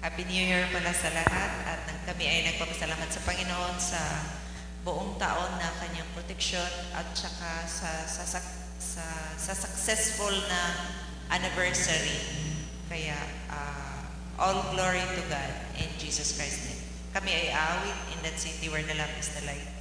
Happy New Year pala sa lahat at kami ay nagpapasalamat sa Panginoon sa buong taon na kanyang proteksyon at saka sa successful na anniversary. Kaya all glory to God in Jesus Christ's name. Kami ay awit in that city where the lamp is the light.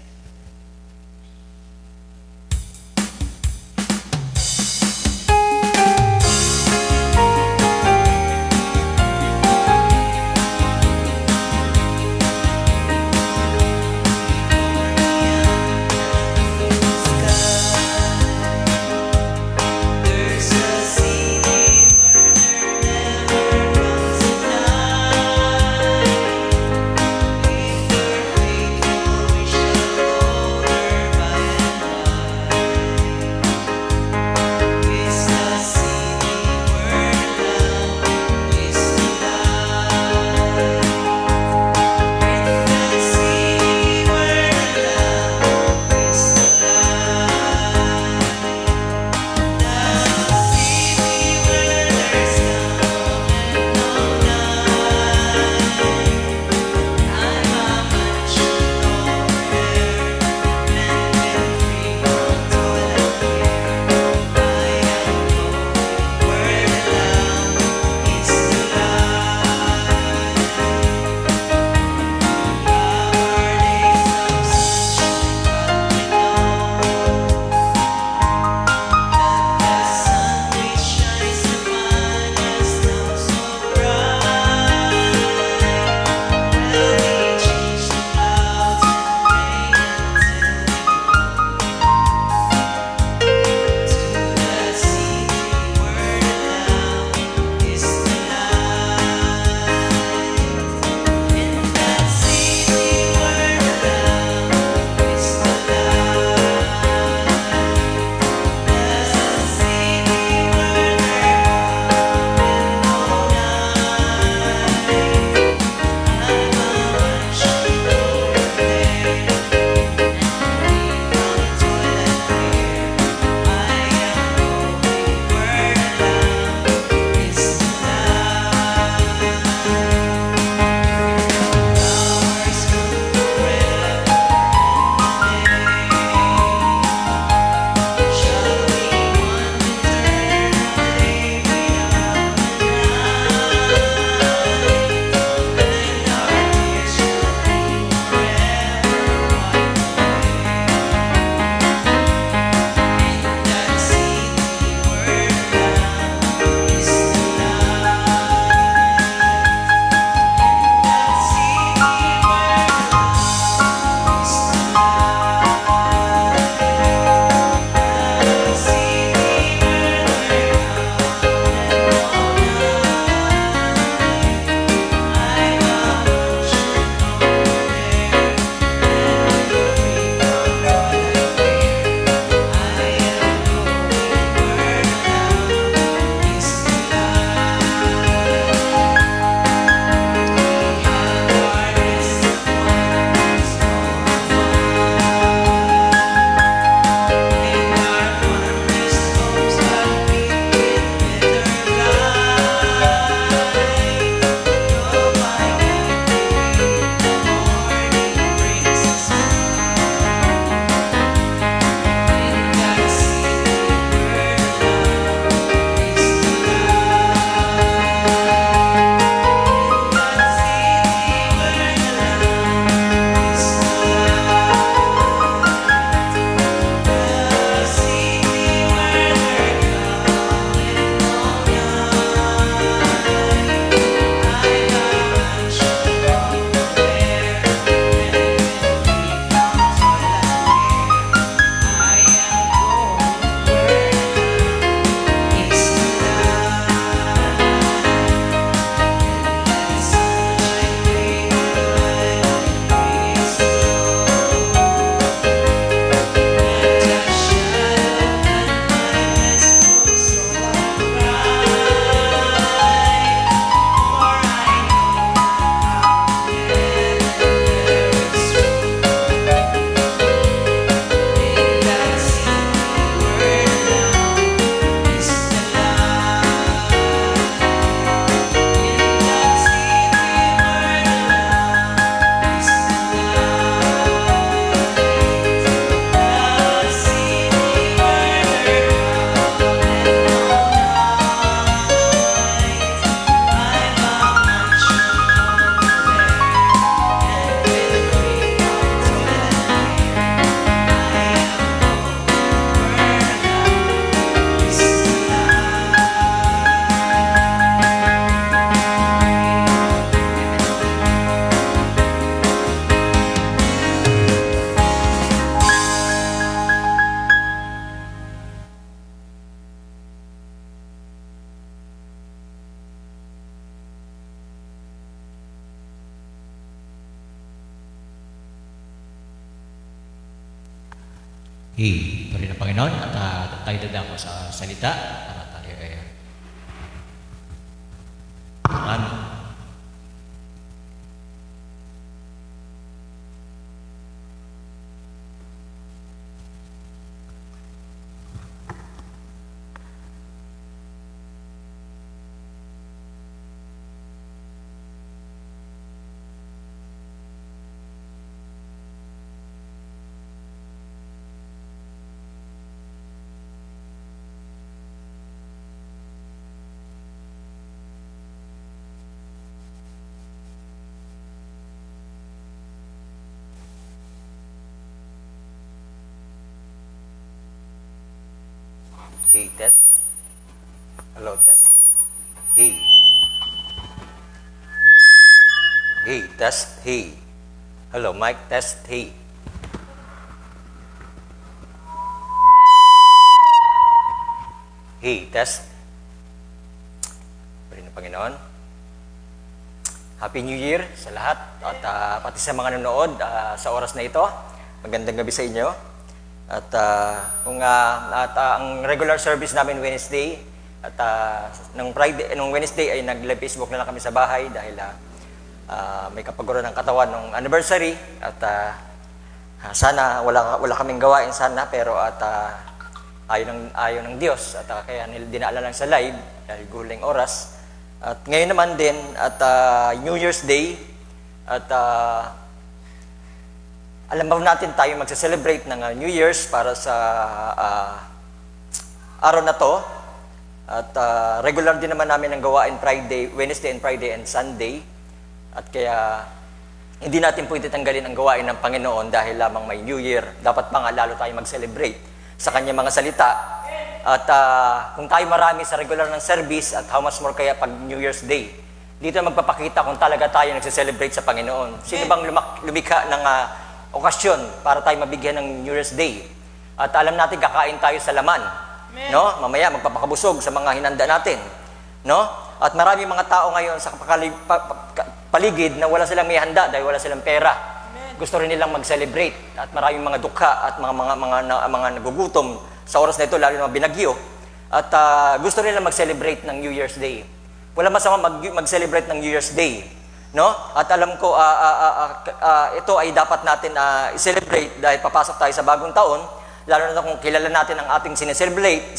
Faithful we shall He, puri ng Panginoon at tayo dadako sa salita para tayo ay marami. Hey, test. Hello, test. Hey. Hey, test. Hey. Hello, mic, test. Hey. Hey, test. Puri ng Panginoon. Happy New Year sa lahat at pati sa mga nanonood sa oras na ito. Magandang gabi sa inyo. At ang regular service namin Wednesday at nung Wednesday ay nag-live Facebook na lang kami sa bahay dahil may kapaguran ng katawan ng anniversary at sana wala kaming gawain sana pero ayaw ng Diyos at kaya dinala lang sa live dahil guling oras. At ngayon naman din at New Year's Day at alam ba natin tayo magse-celebrate ng New Year's para sa araw na to. At regular din naman namin ang gawain Wednesday and Friday and Sunday. At kaya hindi natin pwede tanggalin ang gawain ng Panginoon dahil lamang may New Year. Dapat pa nga lalo tayo mag-celebrate sa kanyang mga salita. At kung tayo marami sa regular ng service at how much more kaya pag New Year's Day, dito magpapakita kung talaga tayo nagse-celebrate sa Panginoon. Sino bang lumikha ng okasyon para tayo mabigyan ng New Year's Day. At alam natin kakain tayo sa laman. No? Mamaya magpapakabusog sa mga hinanda natin. No? At marami mga tao ngayon sa paligid na wala silang may handa dahil wala silang pera. Gusto rin nilang mag-celebrate at maraming mga dukha at mga nagugutom sa oras na ito lalo na binagyo. At gusto rin nilang mag-celebrate ng New Year's Day. Wala masama mag-celebrate ng New Year's Day. No? At alam ko ito ay dapat natin i-celebrate dahil papasok tayo sa bagong taon, lalo na kung kilala natin ang ating sineselebrate,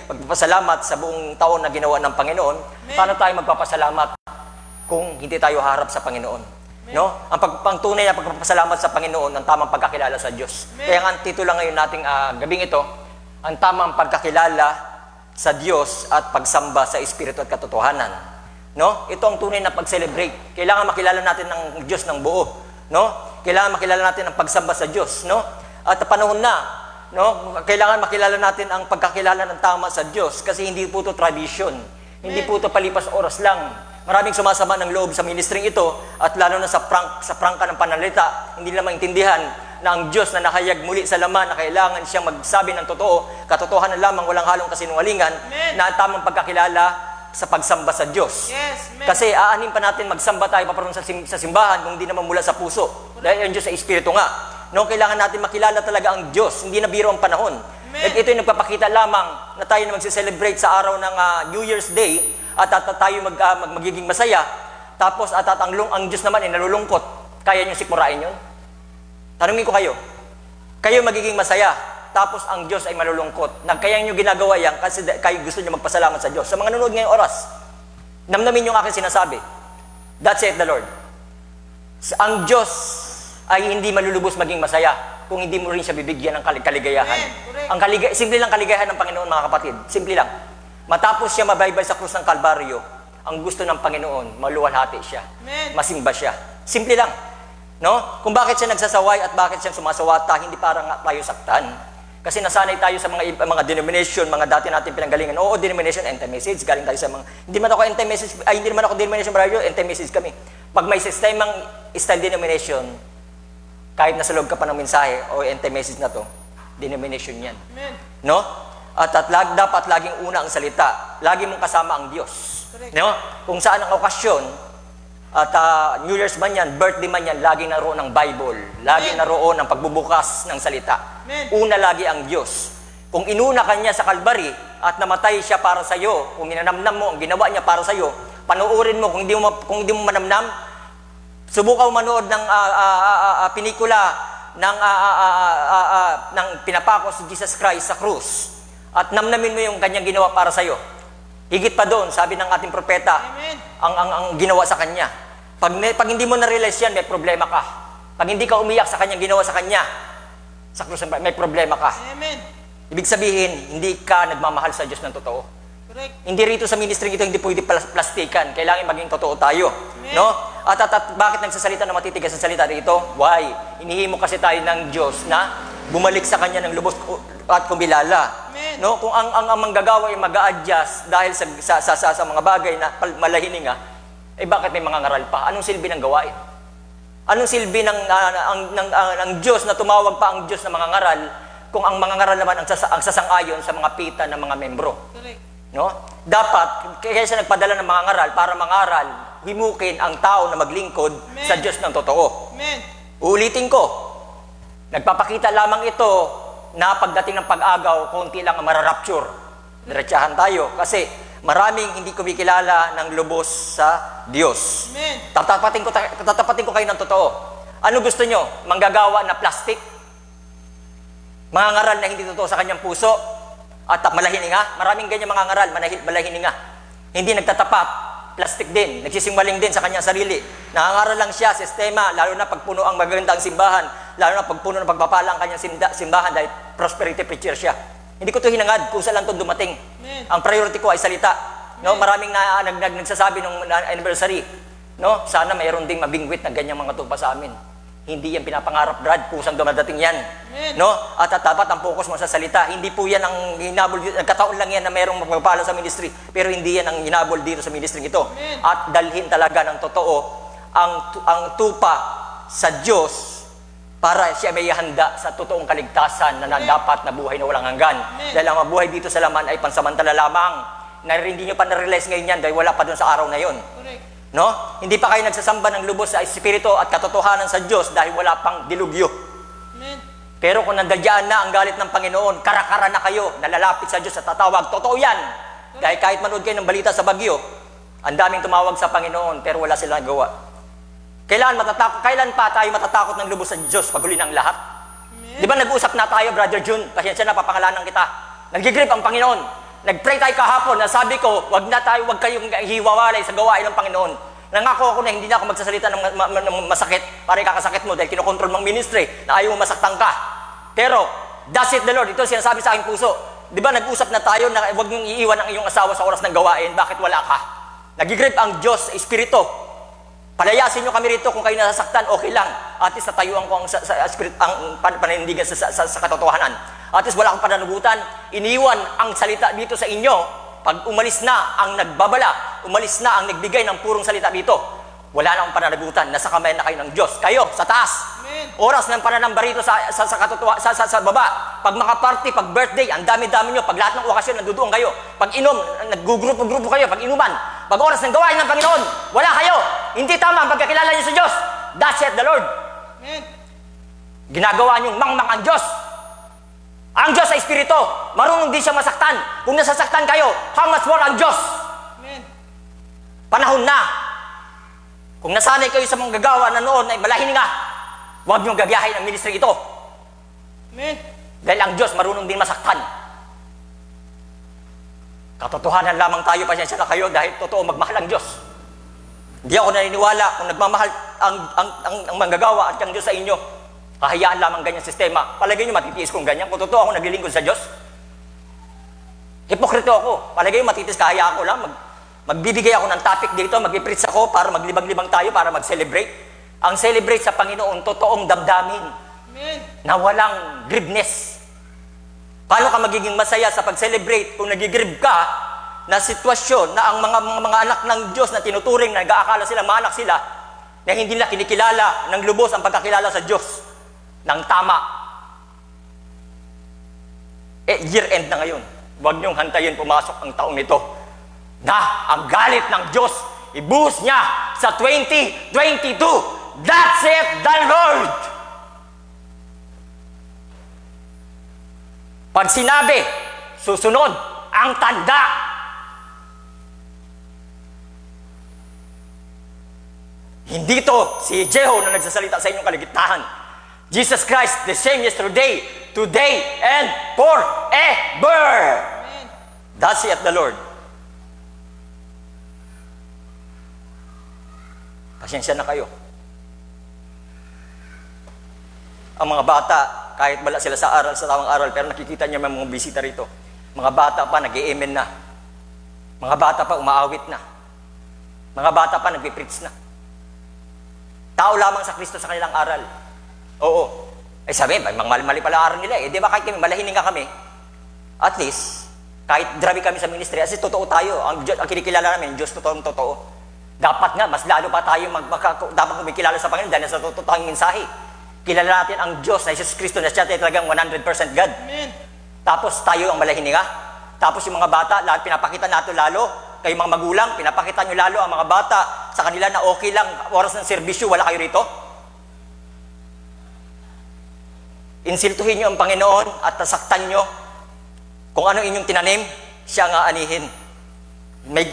magpapasalamat sa buong taon na ginawa ng Panginoon. Paano tayo magpapasalamat kung hindi tayo harap sa Panginoon? No? Ang tunay na pagpapasalamat sa Panginoon, ang tamang pagkakilala sa Diyos. Kaya ang titulo ngayon nating gabing ito, ang tamang pagkakilala sa Diyos at pagsamba sa Espiritu at katotohanan. No? Ito ang tunay na pag-celebrate. Kailangan makilala natin ng Diyos ng buo, no? Kailangan makilala natin ang pagsamba sa Diyos, no? At panahon na, no? Kailangan makilala natin ang pagkakilala ng tama sa Diyos kasi hindi po ito tradition. Hindi po ito palipas oras lang. Maraming sumasama ng loob sa ministering ito at lalo na sa prangka ng panalita, hindi nila maintindihan na ang Diyos na nakayag muli sa laman na kailangan siyang magsabi ng totoo, katotohanan lamang, walang halong kasinungalingan, na ang tamang pagkakilala sa pagsamba sa Diyos. Yes, kasi aanin pa natin magsamba tayo paparoon sa simbahan kung hindi naman mula sa puso. Dahil ang Diyos sa Espiritu nga. No, kailangan natin makilala talaga ang Diyos. Hindi na biro ang panahon. At ito yung nagpapakita lamang na tayo na magse-celebrate sa araw ng New Year's Day at tayo magiging masaya. Tapos ang Diyos naman ay nalulungkot. Kaya niyo sikmurain yun? Tanungin ko kayo. Kayo magiging masaya. Tapos ang Diyos ay malulungkot. Kaya nyo ginagawa yan kasi kayo gusto nyo magpasalamat sa Diyos. Sa mga nanonood ngayong oras, namnamin yung aking sinasabi. That's it, the Lord. Ang Diyos ay hindi malulubos maging masaya kung hindi mo rin siya bibigyan ng kaligayahan. Simple lang kaligayahan ng Panginoon, mga kapatid. Simple lang. Matapos siya mabaybay sa krus ng Kalbaryo, ang gusto ng Panginoon, maluwalhati siya. Masimba siya. Simple lang. No? Kung bakit siya nagsasaway at bakit siya sumasawata, hindi para nga tayo saktan. Kasi nasanay tayo sa mga denomination, mga dati natin pinanggalingan. Oo, denomination, anti-message. Galing tayo sa mga... Hindi naman ako denomination, brother, anti-message kami. Pag may sistemang style denomination, kahit nasa loob ka pa ng mensahe, o anti-message na to, denomination yan. Amen. No? At dapat laging una ang salita. Lagi mong kasama ang Diyos. Correct. No? Kung saan ang okasyon, At New Year's man yan, birthday man yan, laging naroon ng Bible. Laging naroon ang pagbubukas ng salita. Amen. Una lagi ang Diyos. Kung inuna kanya sa Calvary at namatay siya para sa iyo, kung inanamnam mo ang ginawa niya para sa iyo, panuorin mo. Kung hindi mo manamnam, subukaw manood ng pinikula ng pinapako si Jesus Christ sa krus. At namnamin mo yung kanyang ginawa para sa iyo. Higit pa doon, sabi ng ating propeta, Amen. ang ginawa sa kanya. Pag hindi mo na-realize yan, may problema ka. Pag hindi ka umiyak sa kanyang ginawa sa kanya, sa krus, may problema ka. Amen. Ibig sabihin, hindi ka nagmamahal sa Diyos ng totoo. Correct. Hindi rito sa ministry ito, hindi pwede plastikan. Kailangan maging totoo tayo. Amen. No? At bakit nagsasalita na matitigas sa salita rito? Why? Inihimo kasi tayo ng Diyos na bumalik sa Kanya ng lubos at kumilala. Amen. No? Kung ang manggagawa ay mag-a-adjust dahil sa mga bagay na malahininga, eh bakit may mga ngaral pa? Anong silbi ng gawain? Anong silbi ng Diyos na tumawag pa ang Diyos ng mga ngaral kung ang mga ngaral naman ang sasang-ayon sa mga pita ng mga membro? Correct. No? Dapat, kaya siya nagpadala ng mga ngaral para mangaral, himukin ang tao na maglingkod Amen. sa Diyos ng totoo. Amen. Uulitin ko, nagpapakita lamang ito na pagdating ng pag-agaw, konti lang ang mararapture. Diretsahan tayo kasi maraming hindi kumikilala ng lubos sa Diyos. Amen. Tatapatin ko kayo ng totoo. Ano gusto nyo? Manggagawa na plastic? Mga ngaral na hindi totoo sa kanyang puso? At malahininga? Maraming ganyan mga ngaral, malahininga. Hindi nagtatapat, plastic din, nagsisinwaling din sa kanyang sarili. Nangangaral lang siya, sistema, lalo na pagpuno ang magandang simbahan, lalo na pagpuno ng pagpapala ang kanyang simbahan dahil prosperity preacher siya. Hindi ko ito hinangad kung saan lang ito dumating. Amen. Ang priority ko ay salita. No, maraming nagsasabi ng anniversary, no, sana mayroon ding mabingwit na ganyang mga tupa sa amin. Hindi yan pinapangarap, Brad, kung saan dumadating yan. Amen. No? At dapat ang focus mo sa salita. Hindi po yan ang hinabol. Nagkataon lang yan na mayroong magpapala sa ministry. Pero hindi yan ang hinabol dito sa ministry ito. Amen. At dalhin talaga ng totoo ang tupa sa Diyos para siya may handa sa totoong kaligtasan na dapat na buhay na walang hanggan. Amen. Dahil ang mabuhay dito sa laman ay pansamantala lamang. Na hindi nyo pa na-realize ngayon yan dahil wala pa doon sa araw na yon. Correct. No? Hindi pa kayo nagsasamba ng lubos sa Espiritu at katotohanan sa Diyos dahil wala pang dilugyo. Amen. Pero kung nandadyaan na ang galit ng Panginoon, kara-kara na kayo, nalalapit sa Diyos at tatawag. Totoo yan. Dahil kahit manood kayo ng balita sa Bagyo, ang daming tumawag sa Panginoon pero wala silang nagawa. Kailan pa tayo matatakot ng lubos sa Diyos pag huli ng lahat? Amen. Di ba nag-usap na tayo, Brother June? Pasensya na, papangalanan kita. Nag-grip ang Panginoon. Nag-pray tayo kahapon na sabi ko, wag kayong hiwawalay sa gawain ng Panginoon. Nangako ako na hindi na ako magsasalita ng masakit para ikakasakit mo dahil kinokontrol mong ministry na ayaw mo masaktan ka. Pero, that's it the Lord. Ito sinasabi sa aking puso. Di ba nag-usap na tayo na wag niyong iiwan ang iyong asawa sa oras ng gawain. Bakit wala ka? Nag-grip ang Diyos, Espiritu. Palayasin niyo kami rito kung kayo nasasaktan, okay lang. At least natayuan ko ang panindigan sa katotohanan. At least wala akong pananagutan. Iniwan ang salita dito sa inyo. Pag umalis na ang nagbabala, umalis na ang nagbigay ng purong salita dito, wala na akong pananagutan. Nasa kamay na kayo ng Diyos. Kayo, sa taas. Amen. Oras ng pananamba rito sa baba. Pag makaparty, pag birthday, ang dami-dami nyo. Pag lahat ng okasyon, nanduduong kayo. Pag inom, naggugrupo-grupo kayo. Pag inuman. Pag oras ng gawain ng Panginoon, wala kayo. Hindi tama ang pagkakilala nyo sa Diyos. That's it, the Lord. Amen. Ginagawa nyo mangmang ang Diyos. Ang Diyos ay Espiritu. Marunong din siya masaktan. Kung nasasaktan kayo, how much more ang Diyos? Amen. Panahon na. Kung nasanay kayo sa mga gagawa na noon ay malahininga, huwag niyong gabiyahin ang ministry ito. Amen. Dahil ang Diyos marunong din masaktan. Katotohanan lamang tayo, pasensya na kayo dahil totoo magmahal ang Diyos. Hindi ako naniniwala kung nagmamahal ang manggagawa at ang Diyos sa inyo. Kahayaan lamang ganyan sistema. Palagay nyo matitiis kong ganyan. Kung totoo ako naglilingkod sa Diyos. Hipokrito ako. Palagay nyo matitiis, kahayaan ko lang. Magbibigay ako ng topic dito, mag-i-preach ako para maglibang-libang tayo, para mag-celebrate. Ang celebrate sa Panginoon, totoong damdamin Amen. na walang gribness. Paano ka magiging masaya sa pag-celebrate kung nagigrib ka na sitwasyon na ang mga anak ng Diyos na tinuturing na nag-aakala sila, mga anak sila, na hindi na kinikilala ng lubos ang pagkakilala sa Diyos ng tama. Year end na ngayon. Huwag niyong hantayin pumasok ang taong nito na ang galit ng Diyos ibuhos niya sa 2022. That's it, the Lord! Pag sinabi, susunod ang tanda. Hindi to si Jeho na nagsasalita sa inyong kaligtahan. Jesus Christ, the same yesterday, today, and forever. Amen. Thus saith the Lord. Pasensya na kayo. Ang mga bata, kahit wala sila sa aral, sa tamang aral, pero nakikita niyo may mga bisita rito. Mga bata pa, nag-i-amen na. Mga bata pa, umaawit na. Mga bata pa, nag-preach na. Tao lamang sa Kristo sa kanilang aral. Oo. Eh sabi, mga mali pala aral nila. Eh di ba kahit kami, malahining nga kami. At least, kahit grabe kami sa ministry, kasi totoo tayo. Ang kinikilala namin, Diyos totoo. Dapat nga, mas lalo pa tayo dapat kumikilala sa Panginoon dahil sa totoo tayong mensahe. Kilala natin ang Diyos na Jesus Kristo na siya talagang 100% God. Amen. Tapos tayo ang malahininga. Tapos yung mga bata, pinapakita natin lalo. Kayo mga magulang, pinapakita nyo lalo ang mga bata sa kanila na okay lang, oras ng serbisyo, wala kayo rito. Insultuhin nyo ang Panginoon at nasaktan nyo. Kung ano inyong tinanim, siya nga anihin.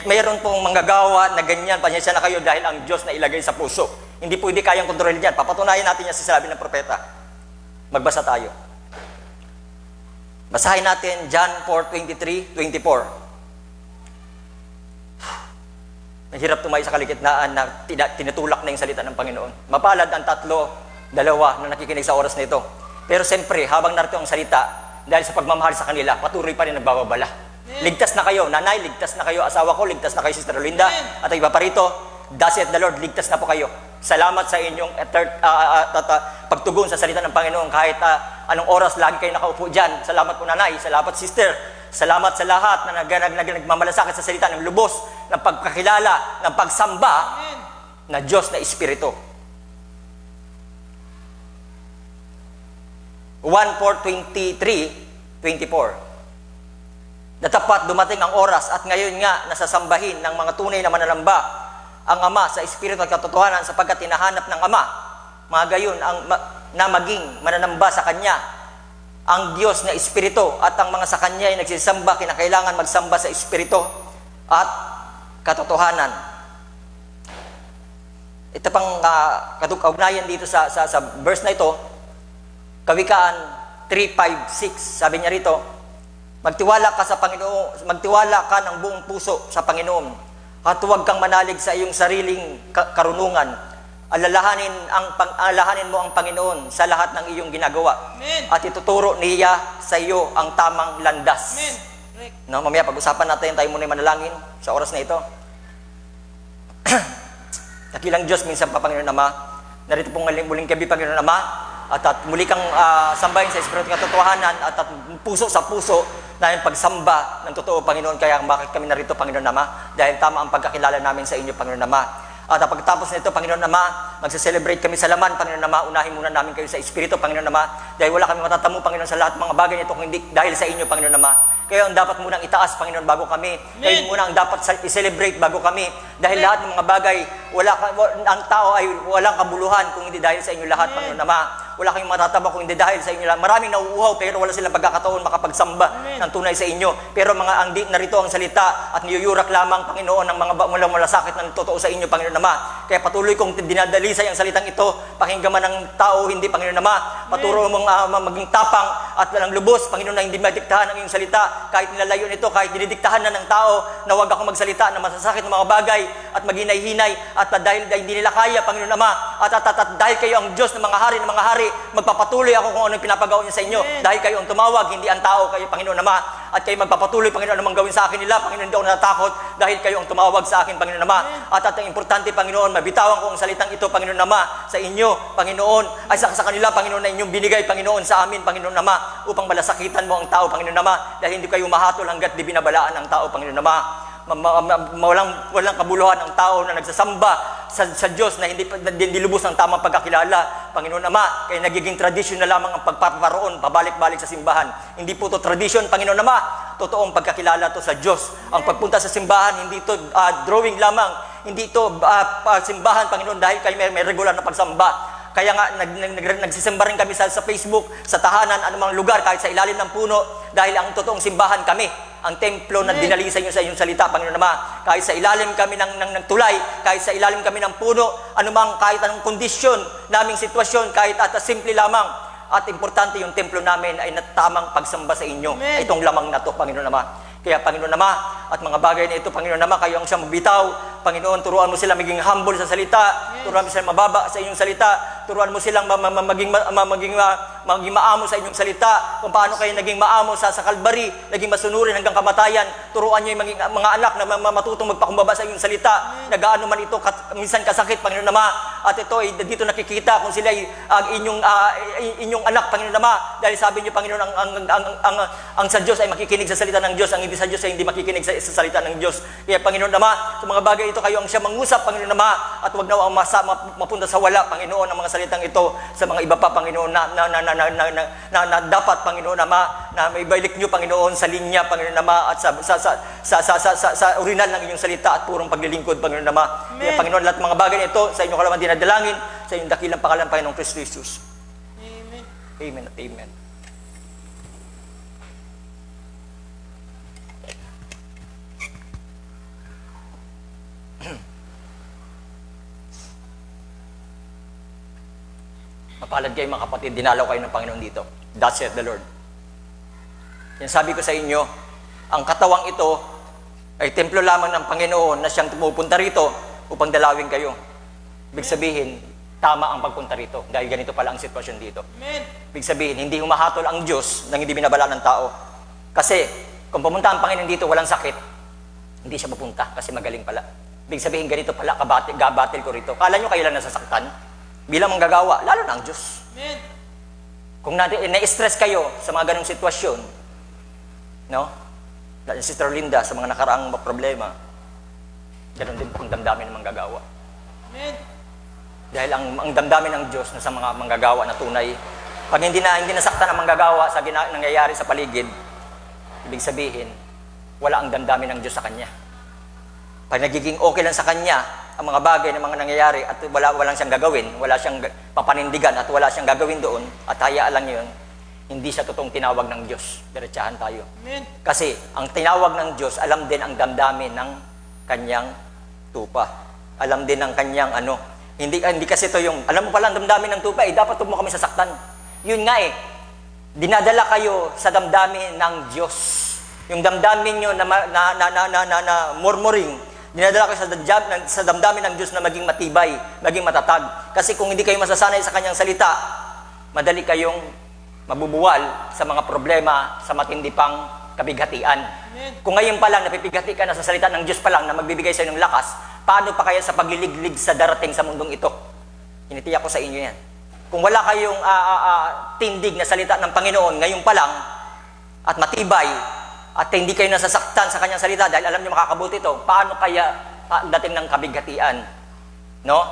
Mayroon pong manggagawa na ganyan, pasensya na kayo dahil ang Diyos na ilagay sa puso. Hindi pwede kayang kontrolin yan. Papatunayan natin yan sa sinabi ng propeta. Magbasa tayo. Basahin natin John 4:23-24. Mahirap tumayo sa kaligitnaan na tinutulak na yung salita ng Panginoon. Mapalad ang 2 na nakikinig sa oras na ito. Pero siyempre, habang narito ang salita, dahil sa pagmamahal sa kanila, patuloy pa rin nagbababala. Ligtas na kayo, nanay, ligtas na kayo, asawa ko, ligtas na kayo, Sister Linda, at iba pa rito, thus saith the Lord, ligtas na po kayo. Salamat sa inyong pagtugon sa salita ng Panginoon kahit anong oras lagi kayo nakaupo dyan. Salamat po nanay, salamat sister, salamat sa lahat na nagmamalasakit sa salita ng lubos, ng pagkakilala, ng pagsamba na Diyos na Espiritu. 1:4-23-24. Natapat dumating ang oras at ngayon nga nasasambahin ng mga tunay na mananamba ang Ama sa Espiritu at katotohanan sapagkat tinahanap ng Ama mga gayon na maging mananamba sa Kanya ang Diyos na Espiritu at ang mga sa Kanya ay nagsisamba kinakailangan magsamba sa Espiritu at katotohanan. Ito pang kaugnayan dito sa verse na ito, Kawikaan 3:5-6, sabi niya rito, magtiwala ka sa Panginoon, magtiwala ka ng buong puso sa Panginoon at huwag kang manalig sa iyong sariling karunungan. Alalahanin mo ang Panginoon sa lahat ng iyong ginagawa. Amen. At ituturo niya sa iyo ang tamang landas. Amen. Correct. No, mamaya pag-usapan natin, tayo muna manalangin sa oras na ito. Dakilang Diyos, minsan pa Panginoon Ama, narito pong muling gabi Panginoon Ama, at muli kang sambahin sa Espiritu ng katotohanan at puso sa puso na yung pagsamba ng totoo, Panginoon. Kaya bakit kami narito, Panginoon Ama? Dahil tama ang pagkakilala namin sa inyo, Panginoon Ama. At pagkatapos nito, Panginoon Ama, magse-celebrate kami sa laman, Panginoon Ama. Unahin muna namin kayo sa Espiritu, Panginoon Ama. Dahil wala kami matatamo, Panginoon, sa lahat mga bagay nito kung hindi dahil sa inyo, Panginoon Ama. Kayo ang dapat munang itaas, Panginoon, bago kami. Kayo muna ang dapat i-celebrate bago kami. Dahil lahat ng mga bagay, ang tao ay walang kabuluhan kung hindi dahil sa inyo lahat, Panginoon Ama. Wala kayong matataba kung hindi dahil sa inyo lahat. Maraming nauuhaw pero wala silang pagkakataon makapagsamba ng tunay sa inyo. Pero narito ang salita at niyuyurak lamang, Panginoon, ng mga malasakit na totoo sa inyo, Panginoon Ama. Kaya patuloy kong dinadalisay ang salitang ito, pakinggan man ng tao, hindi, Panginoon Ama. Paturo mong maging tapang at walang lubos, Panginoon, na hindi madiktahan ang iyong salita. Kahit nilalayo nito, kahit dinidiktahan na ng tao, na huwag ako magsalita na masasakit ng mga bagay at maghinay-hinay at dahil hindi nila kaya, Panginoon Ama, at dahil kayo ang Diyos ng mga hari, magpapatuloy ako kung ano yung pinapagawa niya sa inyo. Dahil kayo ang tumawag, hindi ang tao, kayo, Panginoon Ama. At kayo magpapatuloy, Panginoon, anumang gawin sa akin nila. Panginoon, hindi ako natatakot dahil kayo ang tumawag sa akin, Panginoon Ama. At ang importante, Panginoon, mabitawan ko ang salitang ito, Panginoon Ama, sa inyo, Panginoon, ay sa kanila, Panginoon, na inyong binigay, Panginoon, sa amin, Panginoon Ama, upang malasakitan mo ang tao, Panginoon Ama, dahil hindi kayo mahatol hanggat di binabalaan ang tao, Panginoon Ama. Walang kabuluhan ang tao na nagsasamba sa Diyos na hindi lubos ng tamang pagkakilala, Panginoon Ama. Kaya nagiging tradisyon na lamang ang pagpaparoon, pabalik-balik sa simbahan. Hindi po ito tradisyon, Panginoon Ama. Totoong pagkakilala to sa Diyos. Ang pagpunta sa simbahan, hindi ito drawing lamang, Hindi ito simbahan, Panginoon, dahil kayo may regular na pagsamba. Kaya nga, nagsisimba rin kami sa Facebook, sa tahanan, anumang lugar, kahit sa ilalim ng puno, dahil ang totoong simbahan kami, ang templo na dinalisa nyo sa inyong salita, Panginoon Ama. Kahit sa ilalim kami ng tulay, kahit sa ilalim kami ng puno, anumang kahit anong kondisyon, naming sitwasyon, kahit at simple lamang, at importante yung templo namin ay natamang pagsamba sa inyo. Amen. Itong lamang na to, Panginoon Ama. Kaya Panginoon Ama, at mga bagay na ito, Panginoon Ama, kayo ang siyang magbitaw. Panginoon, turuan mo sila maging humble sa salita. Yes. Turuan mo sila mababa sa inyong salita. Turuan mo silang maging maamo sa inyong salita. Kung paano kayo naging maamo sa Kalbari, naging masunurin hanggang kamatayan. Turuan niyo yung mga anak na matutong magpakumbaba sa inyong salita. Nagaano man ito, minsan kasakit, Panginoon Ama. At ito ay dito nakikita kung sila ay inyong anak, Panginoon Ama. Dahil sabi niyo, Panginoon, ang sa Diyos ay makikinig sa salita ng Diyos. Ang hindi sa Diyos ay hindi makikinig sa salita ng Diyos. Kaya Panginoon Ama, sa mga bagay ito kayo ang siya mangusap, Panginoon Ama, at wag na ang mapunta sa wala, Panginoon, ang mga salitang ito sa mga iba pa, Panginoon, na dapat, Panginoon Ama, na may balik niyo, Panginoon, sa linya, Panginoon Ama, at sa original ng inyong salita at purong paglilingkod, Panginoon Ama. Kaya Panginoon, lahat ng mga bagay na ito sa inyong kalaman dinadalangin sa inyong dakilang pangalan, Panginoong Kristo Jesus. Amen. Amen at amen. Mapalad kayo mga kapatid, dinalaw kayo ng Panginoon dito. Thus saith the Lord. Yan sabi ko sa inyo, ang katawang ito ay templo lamang ng Panginoon na siyang pumupunta rito upang dalawin kayo. Ibig sabihin, tama ang pagpunta rito dahil ganito pala ang sitwasyon dito. Amen. Ibig sabihin, hindi humahatol ang Diyos nang hindi binabala ng tao. Kasi kung pumunta ang Panginoon dito, walang sakit, hindi siya mapunta kasi magaling pala. Ibig sabihin, ganito pala, gabatil ko rito. Kala nyo kayo lang nasasaktan? Bilang manggagawa, lalo na ang Diyos. Amen. Kung na-stress kayo sa mga ganong sitwasyon, no? Sister Linda, sa mga nakaraang problema, ganon din po ang damdamin ng manggagawa. Amen. Dahil ang damdamin ng Diyos na sa mga manggagawa na tunay, pag hindi nasaktan ang manggagawa sa nangyayari sa paligid, ibig sabihin, wala ang damdamin ng Diyos sa kanya. Pag nagiging okay lang sa kanya, ang mga bagay na mga nangyayari at walang siyang gagawin, wala siyang papanindigan at wala siyang gagawin doon at hayaan lang yun, hindi siya totoong tinawag ng Diyos. Diretsahan tayo. Amen. Kasi ang tinawag ng Diyos, alam din ang damdamin ng kanyang tupa. Alam din ang kanyang ano. Hindi kasi ito yung, alam mo pala ang damdamin ng tupa, dapat huwag mo kami sasaktan. Yun nga dinadala kayo sa damdamin ng Diyos. Yung damdamin nyo na murmuring, dinadala kayo sa damdamin ng Diyos na maging matibay, maging matatag. Kasi kung hindi kayo masasanay sa kanyang salita, madali kayong mabubuwal sa mga problema, sa matindi pang kabighatian. Amen. Kung ngayon pa lang napipighati ka na sa salita ng Diyos pa lang na magbibigay sa inyo ng lakas, paano pa kaya sa pagliliglig sa darating sa mundong ito? Tinitiyak ko sa inyo yan. Kung wala kayong tindig na salita ng Panginoon ngayon pa lang at matibay, at hindi kayo nasasaktan sa kanyang salita dahil alam niyo makakabuti ito, paano kaya dating ng kabighatian? No?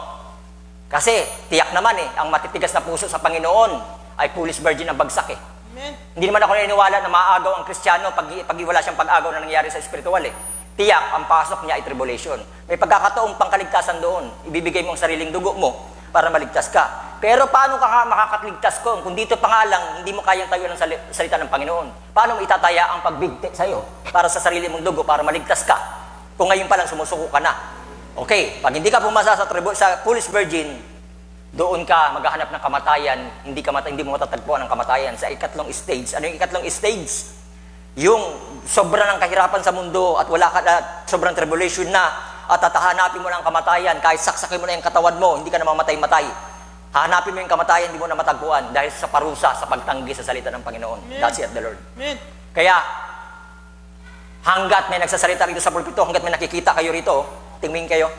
Kasi tiyak naman ang matitigas na puso sa Panginoon ay foolish virgin ang bagsak Amen. Hindi naman ako naniniwala na maagaw ang Kristiyano pag wala siyang pag-agaw na nangyayari sa espiritual Tiyak, ang pasok niya ay tribulation. May pagkakataong pangkaligtasan doon. Ibibigay mo ang sariling dugo mo para maligtas ka. Pero paano ka makakatligtas kung dito pa nga lang, hindi mo kayang tayo ng salita ng Panginoon? Paano mo itataya ang pagbigti sa'yo para sa sarili mong dugo para maligtas ka? Kung ngayon pa lang sumusuko ka na. Okay, pag hindi ka pumasa sa foolish virgin, doon ka maghahanap ng kamatayan, hindi mo matatagpuan ang kamatayan sa ikatlong stage. Ano yung ikatlong stage? Yung sobra ng kahirapan sa mundo at wala ka sobrang tribulation na at tatahanapin mo ng kamatayan kahit saksakin mo na yung katawan mo, hindi ka na mamatay-matay. Hahanapin mo yung kamatayan, hindi mo na matagpuan dahil sa parusa, sa pagtanggi sa salita ng Panginoon. Amen. That's it, the Lord. Amen. Kaya, hanggat may nagsasalita rito sa pulpito, hanggat may nakikita kayo rito, tingin kayo,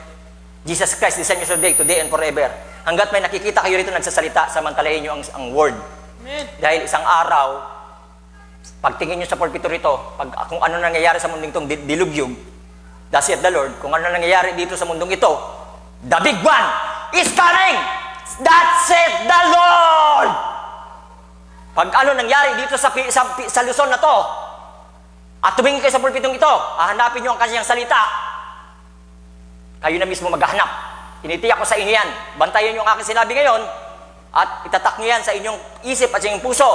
Jesus Christ, the same yesterday, today, and forever. Hanggat may nakikita kayo rito nagsasalita, samantalahin nyo ang word. Amen. Dahil isang araw, pagtingin nyo sa pulpito rito, kung ano nangyayari sa mundong itong dilubyog, that's it, the Lord, kung ano nangyayari dito sa mundong ito, the big one is coming! That's it, the Lord! Pag ano nangyari dito sa Luzon na to, at tumingin kayo sa pulpitong ito, hahanapin nyo ang kanyang salita, Kayo na mismo maghahanap. Tinitiyak ko sa inyo yan. Bantayan yung aking sinabi ngayon at itatak nyo yan sa inyong isip at sa inyong puso.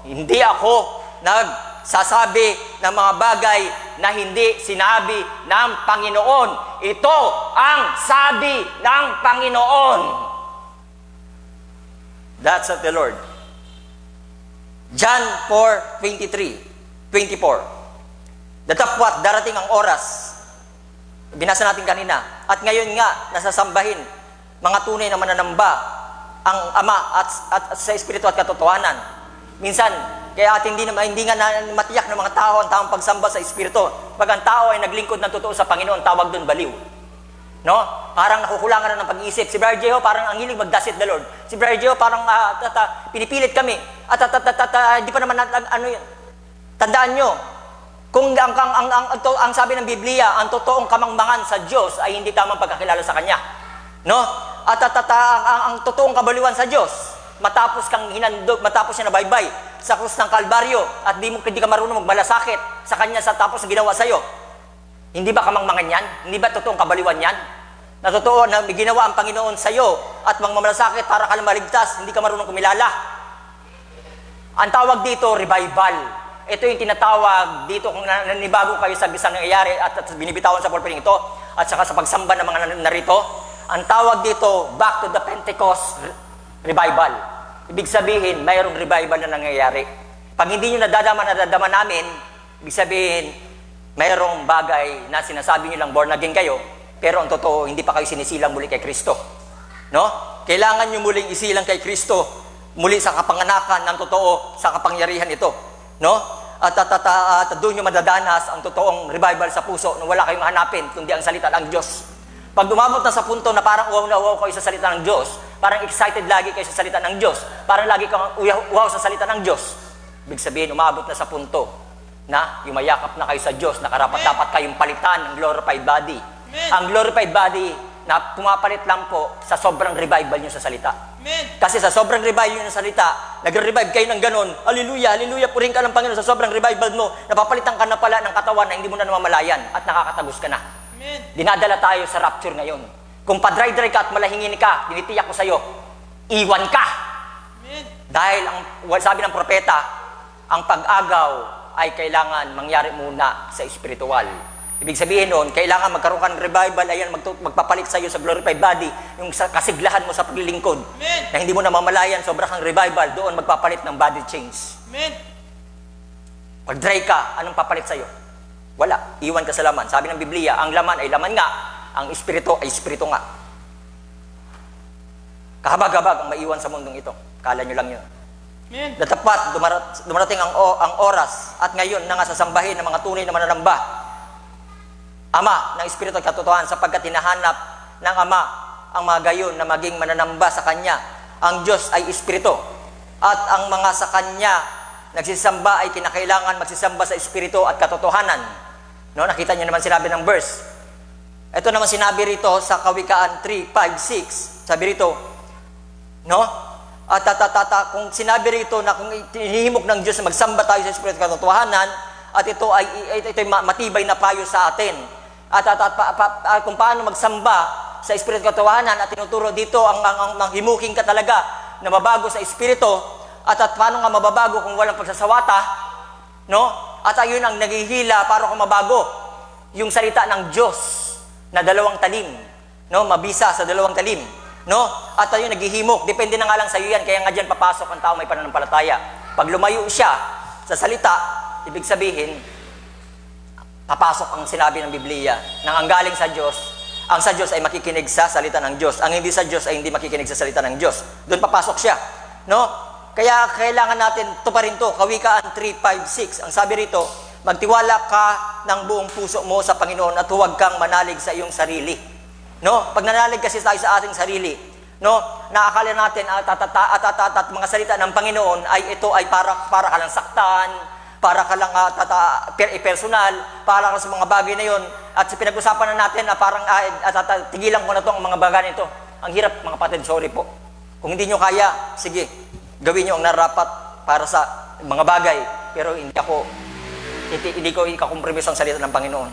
Hindi ako nagsasabi ng mga bagay na hindi sinabi ng Panginoon. Ito ang sabi ng Panginoon. That's of the Lord. John 4:23-24. Datapwat darating ang oras. Binasa natin kanina. At ngayon nga, nasasambahin mga tunay na mananamba ang Ama at sa Espiritu at katotohanan. Minsan, kaya at hindi nga matiyak ng mga tao ang tamang pagsamba sa Espiritu. Pag ang tao ay naglingkod ng totoo sa Panginoon, tawag doon baliw. No? Parang nakukulangan na ng pag-iisip. Si Brother Jeho, parang ang hilig mag-dasit the Lord. Si Brother Jeho, parang pinipilit kami. At hindi pa naman, tandaan nyo, kung ang sabi ng Biblia, ang totoong kamangmangan sa Diyos ay hindi tamang pagkakilala sa Kanya. No? At ang totoong kabaliwan sa Diyos, matapos kang hinandog, matapos siya nabaybay sa krus ng Kalbaryo at hindi ka marunong magmalasakit sa Kanya sa tapos na ginawa sa'yo. Hindi ba kamangmangan yan? Hindi ba totoong kabaliwan yan? Na totoo na may ginawa ang Panginoon sa'yo at magmamalasakit para ka lang maligtas, hindi ka marunong kumilala. Ang tawag dito, revival. Ito yung tinatawag dito kung nanibago kayo sa bisang nangyayari at binibitawan sa pulpiting ito at saka sa pagsamba ng mga narito. Ang tawag dito, back to the Pentecost revival. Ibig sabihin, mayroong revival na nangyayari. Pag hindi nyo nadadama namin, ibig sabihin, mayroong bagay na sinasabi nyo lang born again kayo, pero ang totoo, hindi pa kayo sinisilang muli kay Kristo. No? Kailangan nyo muling isilang kay Kristo, muli sa kapanganakan ng totoo, sa kapangyarihan ito. No? At doon nyo madadanas ang totoong revival sa puso na wala kayong hanapin, kundi ang salita ng Diyos. Pag dumabot na sa punto na parang uhaw na uhaw kayo sa salita ng Diyos, parang excited lagi kayo sa salita ng Diyos, parang lagi kang uhaw sa salita ng Diyos, ibig sabihin, umabot na sa punto na yumayakap na kayo sa Diyos, na karapat-dapat kayong palitan ng glorified body. Amen. Ang glorified body na pumapalit lang po sa sobrang revival nyo sa salita. Amen. Kasi sa sobrang revival nyo ng salita, nagre-revive kayo ng ganon, hallelujah, hallelujah, puring ka ng Panginoon sa sobrang revival mo, napapalitan ka na pala ng katawan na hindi mo na namamalayan at nakakatagos ka na. Amen. Dinadala tayo sa rapture ngayon. Kung padry-dry ka at malahingin ka, tinitiyak ko sa'yo, iwan ka. Amen. Dahil sabi ng propeta, ang pag-agaw ay kailangan mangyari muna sa espiritual. Ibig sabihin nun, kailangan magkaroon ka ng revival, ayan, magpapalit sa'yo sa glorified body, yung kasiglahan mo sa paglilingkod. Amen. Na hindi mo na mamalayan, sobra kang revival, doon magpapalit ng body change. Amen. Pag dry ka, anong papalit sa'yo? Wala. Iwan ka sa laman. Sabi ng Biblia, ang laman ay laman nga, ang espiritu ay espiritu nga. Kahabag-habag ang maiwan sa mundong ito. Kala nyo lang yun. Amen. Datapat, dumarating ang oras at ngayon na nga sasambahin ng mga tunay na mananamba, Ama ng Espiritu at katotohanan, sapagkat hinahanap ng Ama ang mga gayon na maging mananamba sa Kanya. Ang Diyos ay Espiritu at ang mga sa Kanya nagsisamba ay kinakailangan magsisamba sa Espiritu at katotohanan. No, nakita niyo naman sinabi ng verse. Ito naman sinabi rito sa Kawikaan 3:5-6. Sabi rito, no? At kung sinabi rito na kung hinihimok ng Diyos na magsamba tayo sa Espiritu at katotohanan, at ito ay matibay na payo sa atin. At kung paano magsamba sa Espiritu at katotohanan, at tinuturo dito ang himuking ka talaga na mabago sa Espiritu, at paano nga mababago kung walang pagsasawata, no? At ayun ang naghihila para kung mabago yung salita ng Diyos na dalawang talim, no? Mabisa sa dalawang talim, no? At ayun naghihimok, depende na nga lang sa iyo yan, kaya nga diyan papasok ang tao may pananampalataya. Pag lumayo siya sa salita, ibig sabihin papasok ang sinabi ng Biblia nang ang galing sa Diyos, ang sa Diyos ay makikinig sa salita ng Diyos, ang hindi sa Diyos ay hindi makikinig sa salita ng Diyos. Doon papasok siya, no? Kaya kailangan natin to pa rin to, Kawikaan 3:5-6. Ang sabi rito, magtiwala ka ng buong puso mo sa Panginoon at huwag kang manalig sa iyong sarili. No? Pag nanalig kasi tayo sa ating sarili, no? Naakala natin at mga salita ng Panginoon ay ito ay para ka lang saktan, para ka lang personal, para ka sa mga bagay na yon. At pinag-usapan na natin na parang tigilan ko na itong mga bagay nito. Ang hirap, mga kapatid, sorry po. Kung hindi nyo kaya, sige, gawin nyo ang narapat para sa mga bagay. Pero hindi ko ikakompromise ang salita ng Panginoon.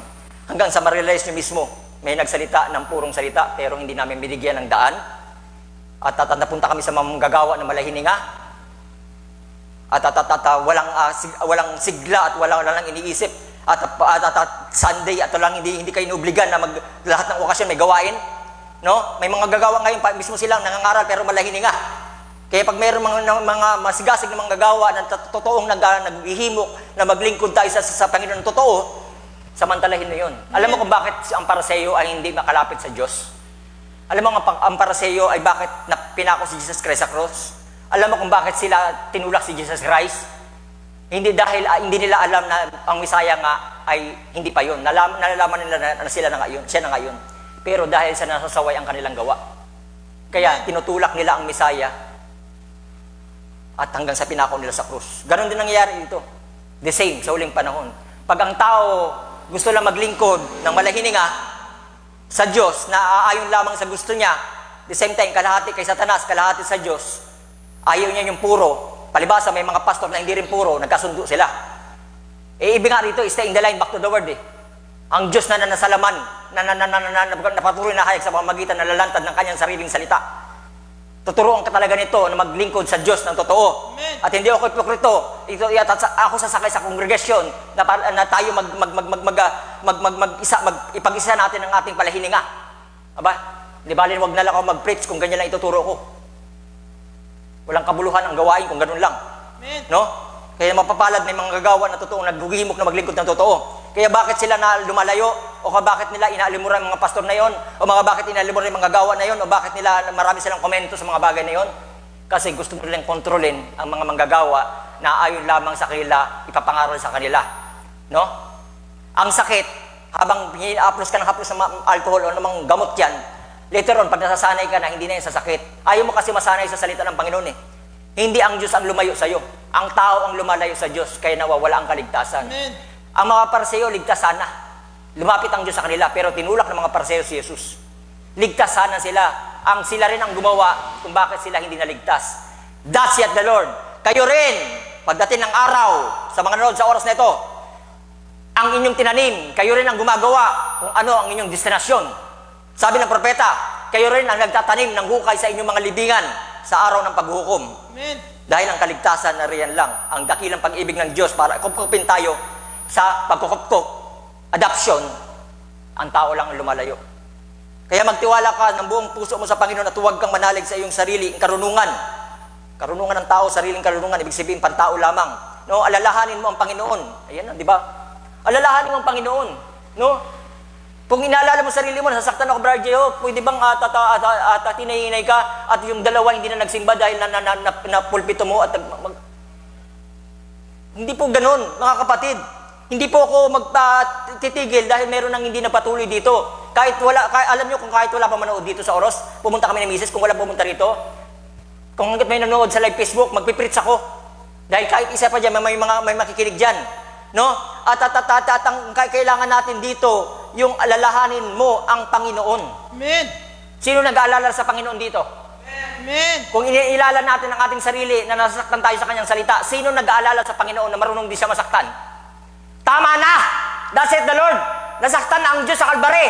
Hanggang sa ma-realize nyo mismo may nagsalita ng purong salita pero hindi namin binigyan ng daan. At napunta kami sa manggagawa na malahininga. At walang sigla at walang iniisip. At Sunday at lang hindi kayo inuobligan na lahat ng okasyon may gawain. No? May mga gagawa ngayon mismo silang nangangaral pero malahininga. Kaya pag mayroong mga masigasig na mga gagawa na totoong naghihimok na maglingkod tayo sa Panginoon ng totoo, samantalahin na yun. Alam mo kung bakit ang Pariseo ay hindi makalapit sa Diyos? Alam mo ang Pariseo ay bakit pinako si Jesus Christ sa cross? Alam mo kung bakit sila tinulak si Jesus Christ? Hindi dahil hindi nila alam na ang Misaya nga ay hindi pa yun. Nalalaman nila na sila na ngayon, siya na ngayon. Pero dahil sa nasasaway ang kanilang gawa. Kaya tinutulak nila ang Misaya at hanggang sa pinako nila sa krus. Ganon din nangyayari dito. The same sa uling panahon. Pag ang tao gusto lang maglingkod ng malahininga sa Diyos na aayon lamang sa gusto niya, the same time, kalahati kay Satanas, kalahati sa Diyos, ayaw niya yung puro. Palibasa, may mga pastor na hindi rin puro, nagkasundo sila. Ibig nga rito, stay in the line, back to the word eh. Ang Diyos na nanasalaman, napatuloy na hayag sa pamamagitan na lalantad ng kanyang sariling salita. Tuturuan ka talaga nito na maglingkod sa Diyos ng totoo. Amen. At hindi ako hipokrito. Ako sasakay sa kongregasyon na tayo ipag-isa natin ang ating palahininga. Aba, di ba, wag na lang ako mag-preach kung ganyan lang ituturo ko. Walang kabuluhan ang gawain kung ganun lang. Amen. No? Kaya mapapalad may mga gagawa na totoo, naghihimok na maglingkod ng totoo. Kaya bakit sila na lumalayo? O bakit nila inaalimura yung mga pastor na yon? O bakit inaalimura yung mga gawa na yon? O bakit nila marami silang komento sa mga bagay na yon? Kasi gusto nilang kontrolin ang mga manggagawa na ayon lamang sa kanila, ipapangaral sa kanila. No? Ang sakit, habang haplos ka ng haplos ng alcohol o namang gamot yan, later on, pag nasasanay ka na, hindi na yan sa sakit. Ayaw mo kasi masanay sa salita ng Panginoon eh. Hindi ang Diyos ang lumayo sa iyo. Ang tao ang lumalayo sa Diyos, kaya nawawala ang kaligtasan. Amen. Ang mga Pariseo, ligtas sana. Lumapit ang Diyos sa kanila, pero tinulak ng mga Pariseo si Jesus. Ligtas sana sila. Sila rin ang gumawa kung bakit sila hindi naligtas. Thus saith the Lord, kayo rin, pagdating ng araw, sa mga nanood sa oras na ito, ang inyong tinanim, kayo rin ang gumagawa kung ano ang inyong destinasyon. Sabi ng propeta, kayo rin ang nagtatanim ng hukay sa inyong mga libingan sa araw ng paghuhukom. Amen. Dahil ang kaligtasan na riyan lang, ang dakilang pag-ibig ng Diyos para kupkupin tayo sa pagkukupkop, adoption, ang tao lang ang lumalayo. Kaya magtiwala ka ng buong puso mo sa Panginoon at huwag kang manalig sa iyong sarili, karunungan. Karunungan ng tao, sariling karunungan, ibig sabihin pantao lamang. No, alalahanin mo ang Panginoon. Ayan, di ba? Alalahanin mo ang Panginoon. No? Kung inaalala mo sarili mo, nasasaktan ako, Brother Jeho, pwede bang tinahinay ka at yung dalawa hindi na nagsimba dahil na pulpito mo at hindi po ganun, mga kapatid. Hindi po ako magtitigil dahil meron nang hindi napatuloy dito. Alam nyo kung kahit wala pa manood dito sa oros, pumunta kami ni Mrs. Kung wala pumunta rito, kung hanggat may nanood sa live Facebook, magpipreach ako. Dahil kahit isa pa dyan, may makikinig dyan. No? At kailangan natin dito, yung alalahanin mo ang Panginoon. Amen. Sino nag-aalala sa Panginoon dito? Amen. Kung iniilala natin ang ating sarili na nasasaktan tayo sa kanyang salita, sino nag-aalala sa Panginoon na marunong di siya masaktan? Tama na! Thus saith the Lord, nasaktan na ang Diyos sa Kalbari.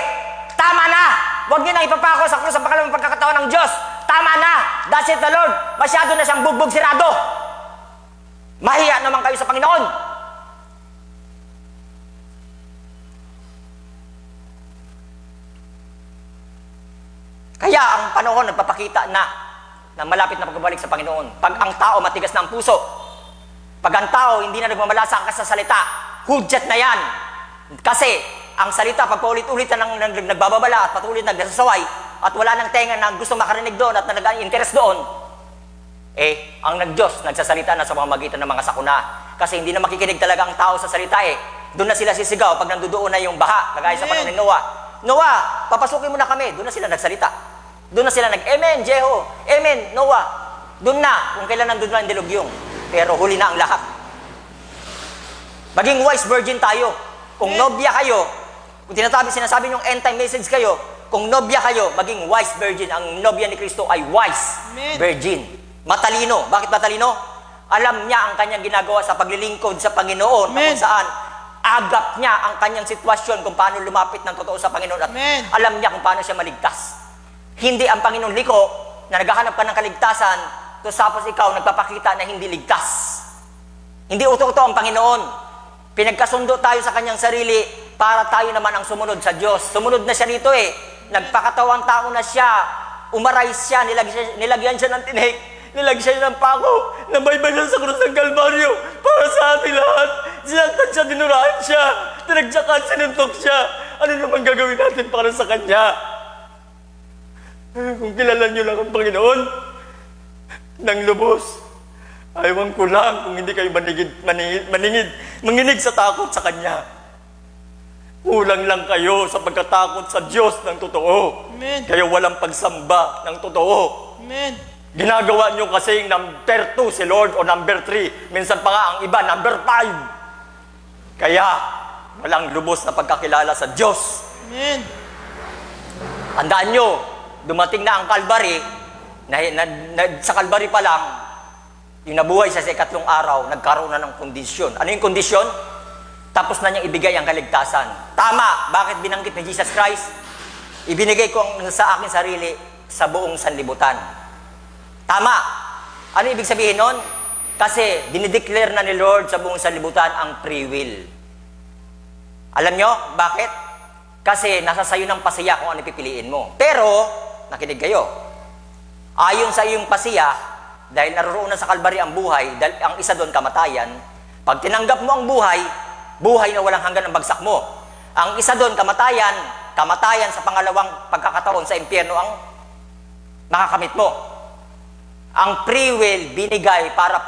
Tama na! Huwag niyo na ipapako sa krus ang pangalawang pagkakataon ng Diyos. Tama na! Thus saith the Lord, masyado na siyang bugbog sirado. Mahiya naman kayo sa Panginoon. Kaya ang panahon nagpapakita na malapit na pagbabalik sa Panginoon. Pag ang tao matigas na ang puso, pag ang tao hindi na nagmamalasa sa salita, hudyat na yan. Kasi ang salita, pag paulit-ulit na nagbababala at patuloy nagsasaway at wala nang tenga na gusto makarinig doon at na nag-interest doon, ang Diyos nagsasalita na sa pamamagitan ng mga sakuna. Kasi hindi na makikinig talaga ang tao sa salita Doon na sila sisigaw pag nandoon na yung baha, kagaya sa panahon ni Noah. Noah, papasukin mo na kami. Doon na sila nagsalita. Doon na sila Amen, Jeho. Amen, Noah. Doon na, kung kailan nandun na ang dilugyong. Pero huli na ang lahat. Maging wise virgin tayo. Kung nobya kayo, kung sinasabi niyong end time message kayo, kung nobya kayo, maging wise virgin. Ang nobya ni Kristo ay wise virgin. Matalino. Bakit matalino? Alam niya ang kanyang ginagawa sa paglilingkod sa Panginoon, kung saan agap niya ang kanyang sitwasyon kung paano lumapit ng totoo sa Panginoon at Amen. alam niya kung paano siya maligtas. Hindi ang Panginoon liko na naghahanap ka ng kaligtasan, tapos ikaw nagpapakita na hindi ligtas. Hindi uto-uto ang Panginoon. Pinagkasundo tayo sa kanyang sarili para tayo naman ang sumunod sa Diyos. Sumunod na siya dito eh. Nagpakatawang tao na siya. Umaray siya, nilagyan siya ng tinik, nilagyan siya ng pako, nabaybay siya sa krus ng Kalbaryo para sa ating lahat. Sinaktan siya, dinurahan siya, tinagtsakan, sinuntok siya. Ano naman gagawin natin para sa Kanya? Kung kilala niyo lang ang Panginoon, ng lubos, aywan ko lang kung hindi kayo manginig sa takot sa Kanya. Kulang lang kayo sa pagkatakot sa Diyos ng totoo. Amen. Kaya walang pagsamba ng totoo. Amen. Ginagawa nyo kasing number 2 si Lord o number 3. Minsan pa nga ang iba, number 5. Kaya walang lubos na pagkakilala sa Diyos. Amen. Tandaan nyo, dumating na ang Calvary, sa Calvary pa lang, yung nabuhay siya sa ikatlong araw, nagkaroon na ng kondisyon. Ano yung kondisyon? Tapos na niyang ibigay ang kaligtasan. Tama! Bakit binanggit ni Jesus Christ? Ibinigay ko sa aking sarili sa buong sanlibutan. Tama! Ano ibig sabihin nun? Kasi dinideclare na ni Lord sa buong sanlibutan ang free will. Alam nyo? Bakit? Kasi nasa sayo ng pasiya kung ano pipiliin mo. Pero, nakinig kayo. Ayon sa iyong pasiya, dahil naroon na sa Kalbaryo ang buhay, dahil ang isa doon kamatayan, pag tinanggap mo ang buhay, buhay na walang hanggan ang bagsak mo. Ang isa doon, kamatayan sa pangalawang pagkakataon sa impyerno ang makakamit mo. Ang free will binigay para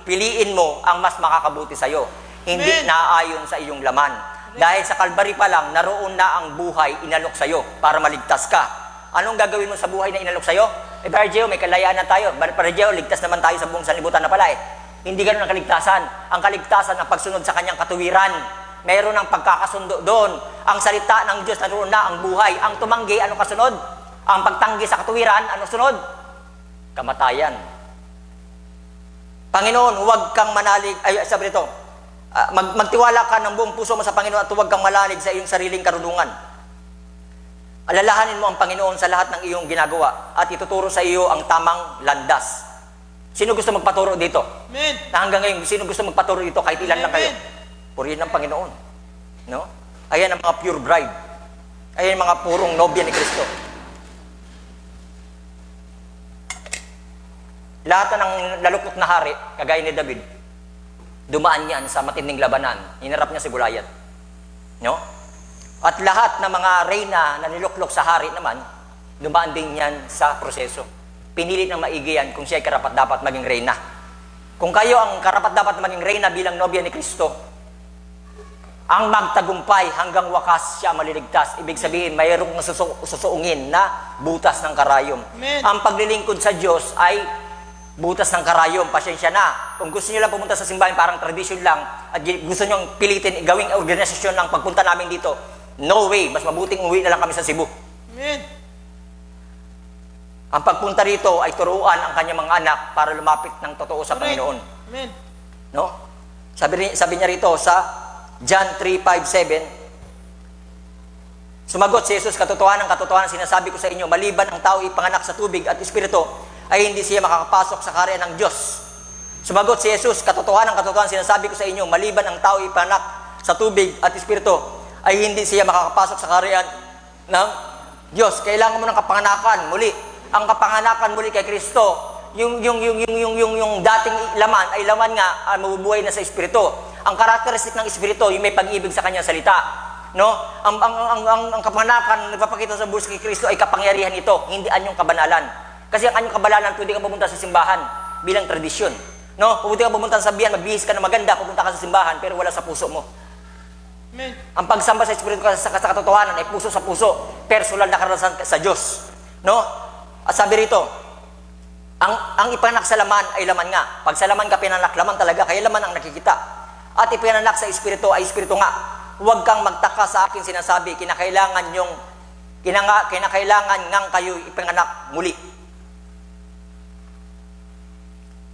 piliin mo ang mas makakabuti sa'yo. Hindi Amen. naayon sa iyong laman. Dahil sa Kalbaryo pa lang, naroon na ang buhay inalok sa'yo para maligtas ka. Anong gagawin mo sa buhay na inalok sa'yo? Brother Gio, may kalayaan na tayo. Brother Gio, ligtas naman tayo sa buong sanlibutan na pala eh. Hindi ganun ang kaligtasan. Ang kaligtasan ang pagsunod sa kanyang katuwiran. Meron ng pagkakasundo doon. Ang salita ng Diyos, naroon na ang buhay. Ang tumanggi, ano kasunod? Ang pagtanggi sa katuwiran, ano sunod? Kamatayan. Panginoon, huwag kang manalig, sabi nito, magtiwala ka ng buong puso mo sa Panginoon at huwag kang manalig sa iyong sariling karunungan. Alalahanin mo ang Panginoon sa lahat ng iyong ginagawa at ituturo sa iyo ang tamang landas. Sino gusto magpaturo dito? Amen. Na hanggang ngayon, sino gusto magpaturo dito kahit ilan lang kayo? Purihin ng Panginoon. No? Ayan ang mga pure bride. Ayan ang mga purong nobya ni Kristo. Lahat ng lalukot na hari, kagaya ni David, dumaan yan sa matinding labanan. Hinarap niya si Goliath. No? At lahat ng mga reyna na niluklok sa hari naman, dumaan din yan sa proseso. Pinilit ng maigi yan kung siya ay karapat-dapat maging reyna. Kung kayo ang karapat-dapat maging reyna bilang nobya ni Kristo, ang magtagumpay hanggang wakas siya maliligtas. Ibig sabihin, mayroong susuungin na butas ng karayom. Amen. Ang paglilingkod sa Diyos ay butas ng karayom. Pasensya na. Kung gusto niyo lang pumunta sa simbahan parang tradisyon lang at gusto niyo pilitin, gawing organisasyon lang pagpunta namin dito, no way. Mas mabuting umuwi na lang kami sa Cebu. Amen. Ang pagpunta rito ay turuan ang kanyang mga anak para lumapit ng totoo sa Correct. Panginoon. Amen. No? Sabi niya rito sa John 3:5-7, sumagot si Jesus, katotohanan sinasabi ko sa inyo, maliban ang tao ipanganak sa tubig at espiritu, ay hindi siya makakapasok sa kaharian ng Diyos. Sumagot si Jesus, katotohanan sinasabi ko sa inyo, maliban ang tao ipanganak sa tubig at espiritu, ay hindi siya makakapasok sa kaharian ng Diyos. Kailangan mo ng kapanganakan muli. Ang kapanganakan muli kay Kristo, yung dating laman ay laman nga mabubuhay na sa espiritu. Ang karakteristik ng espiritu, yung may pag-ibig sa kanyang salita. No? Ang kapanganakan nagpapakita sa buhay kay Kristo ay kapangyarihan ito, hindi anyong kabanalan. Kasi ang anyong kabanalan, pwede ka pumunta sa simbahan bilang tradisyon. No? Pwede ka pumunta sa sabihan, magbihis ka na maganda, pupunta ka sa simbahan, pero wala sa puso mo. Amen. Ang pagsamba sa espiritu sa katotohanan ay puso sa puso, personal na karanasan sa Diyos. No? At sabi rito, ang ipanganak sa laman ay laman nga. Pag sa laman ka pinanak, laman talaga, kaya laman ang nakikita. At ipinanak sa espiritu ay espiritu nga. Huwag kang magtaka sa akin sinasabi, kinakailangan ngang kayo ipanganak muli.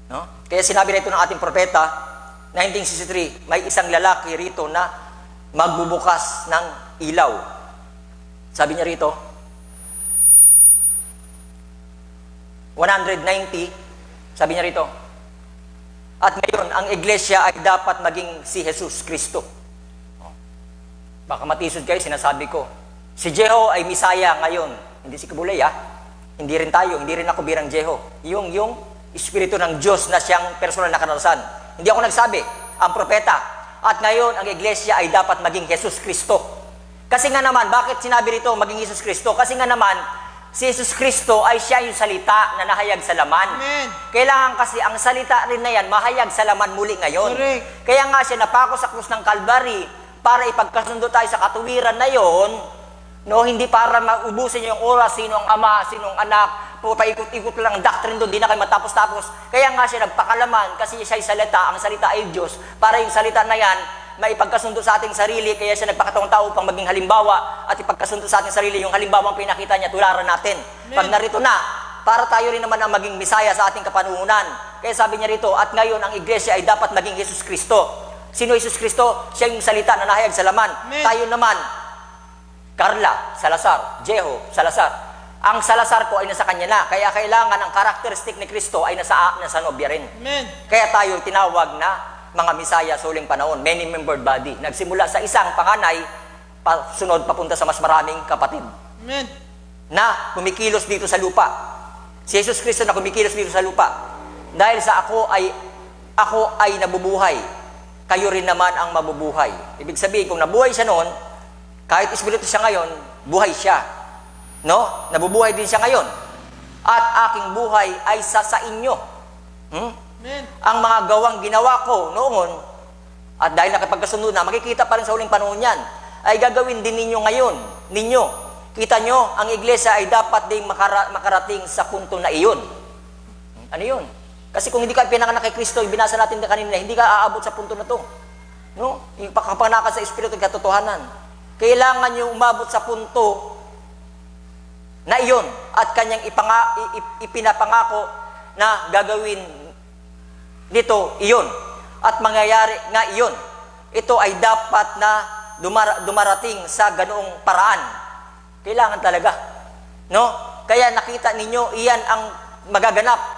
No? Kaya sinabi rito ng ating propeta, 1963, may isang lalaki rito na magbubukas ng ilaw. Sabi niya rito, 190, sabi niya rito, at ngayon, ang iglesia ay dapat maging si Jesus Kristo. Baka matisod kayo, sinasabi ko. Si Jeho ay Misaya ngayon. Hindi si Kabulay, Hindi rin tayo, hindi rin ako birang Jeho. Yung Espiritu ng Diyos na siyang personal na karanasan. Hindi ako nagsabi, ang propeta. At ngayon, ang iglesia ay dapat maging Jesus Kristo. Kasi nga naman, bakit sinabi rito maging Jesus Kristo? Kasi nga naman, si Jesus Kristo ay siya yung salita na nahayag sa laman. Amen. Kailangan kasi ang salita rin na yan, mahayag sa laman muli ngayon. Correct. Kaya nga siya napako sa krus ng Calvary para ipagkasundo tayo sa katuwiran na yon, no, hindi para maubusin yung oras, sino ang ama, sino ang anak, paikot-ikot lang ang doctrine doon, di na kayo matapos-tapos. Kaya nga siya nagpakalaman kasi siya ay salita, ang salita ay Diyos, para yung salita na yan, maipagkasundo sa ating sarili, kaya siya nagpakatawang tao upang maging halimbawa at ipagkasundo sa ating sarili, yung halimbawa ang pinakita niya, tularan natin. Pag narito na, para tayo rin naman ang maging Misaya sa ating kapanuhunan. Kaya sabi niya rito, at ngayon ang iglesia ay dapat maging Jesus Kristo. Sino Jesus Kristo? Siya yung salita na nahayag sa laman. Amen. Tayo naman, Carla, Salazar, Jeho, Salazar. Ang Salazar ko ay nasa kanya na. Kaya kailangan ang karakteristik ni Kristo ay nasa nobya rin. Amen. Kaya tayo tinawag na mga Misaya sa huling panahon, many-membered body. Nagsimula sa isang panganay, sunod papunta sa mas maraming kapatid. Amen. Na kumikilos dito sa lupa. Si Jesus Kristo na kumikilos dito sa lupa. Dahil sa ako ay nabubuhay. Kayo rin naman ang mabubuhay. Ibig sabihin, kung nabuhay siya noon, kahit espiritu siya ngayon, buhay siya. No? Nabubuhay din siya ngayon. At aking buhay ay sa inyo. Amen. Ang mga gawang ginawa ko noon, at dahil nakipagkasunod na, makikita pa rin sa huling panahon yan, ay gagawin din ninyo ngayon. Ninyo. Kita nyo, ang iglesia ay dapat din makarating sa punto na iyon. Ano yun? Kasi kung hindi ka pinanganak kay Kristo, yung binasa natin kanina, hindi ka aabot sa punto na to. No? Yung pakapanakan sa Espiritu at katotohanan. Kailangan nyo umabot sa punto na iyon at kanyang ipinapangako na gagawin nito iyon at mangyayari nga iyon. Ito ay dapat na dumarating sa ganoong paraan. Kailangan talaga. No? Kaya nakita ninyo, iyan ang magaganap.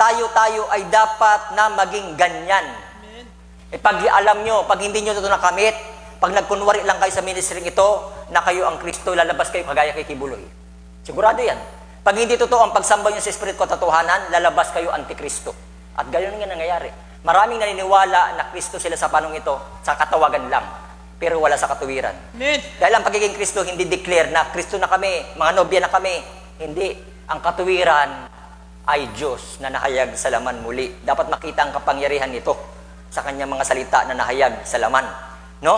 Tayo ay dapat na maging ganyan. Amen. Pag alam nyo, pag hindi nyo ito nakamit, pag nagkunwari lang kayo sa ministry ito, na kayo ang Kristo, lalabas kayo kagaya kay Kibuloy. Sigurado yan. Pag hindi totoo ang pagsamba nyo sa Espiritu katotohanan, lalabas kayo antikristo. At gayon nga nangyayari. Maraming naniniwala na Kristo sila sa panong ito, sa katawagan lang, pero wala sa katuwiran. Amen. Dahil ang pagiging Kristo, hindi declare na Kristo na kami, mga nobya na kami. Hindi. Ang katuwiran ay Diyos na nahayag sa laman muli. Dapat makita ang kapangyarihan nito sa kanyang mga salita na nahayag sa laman. No?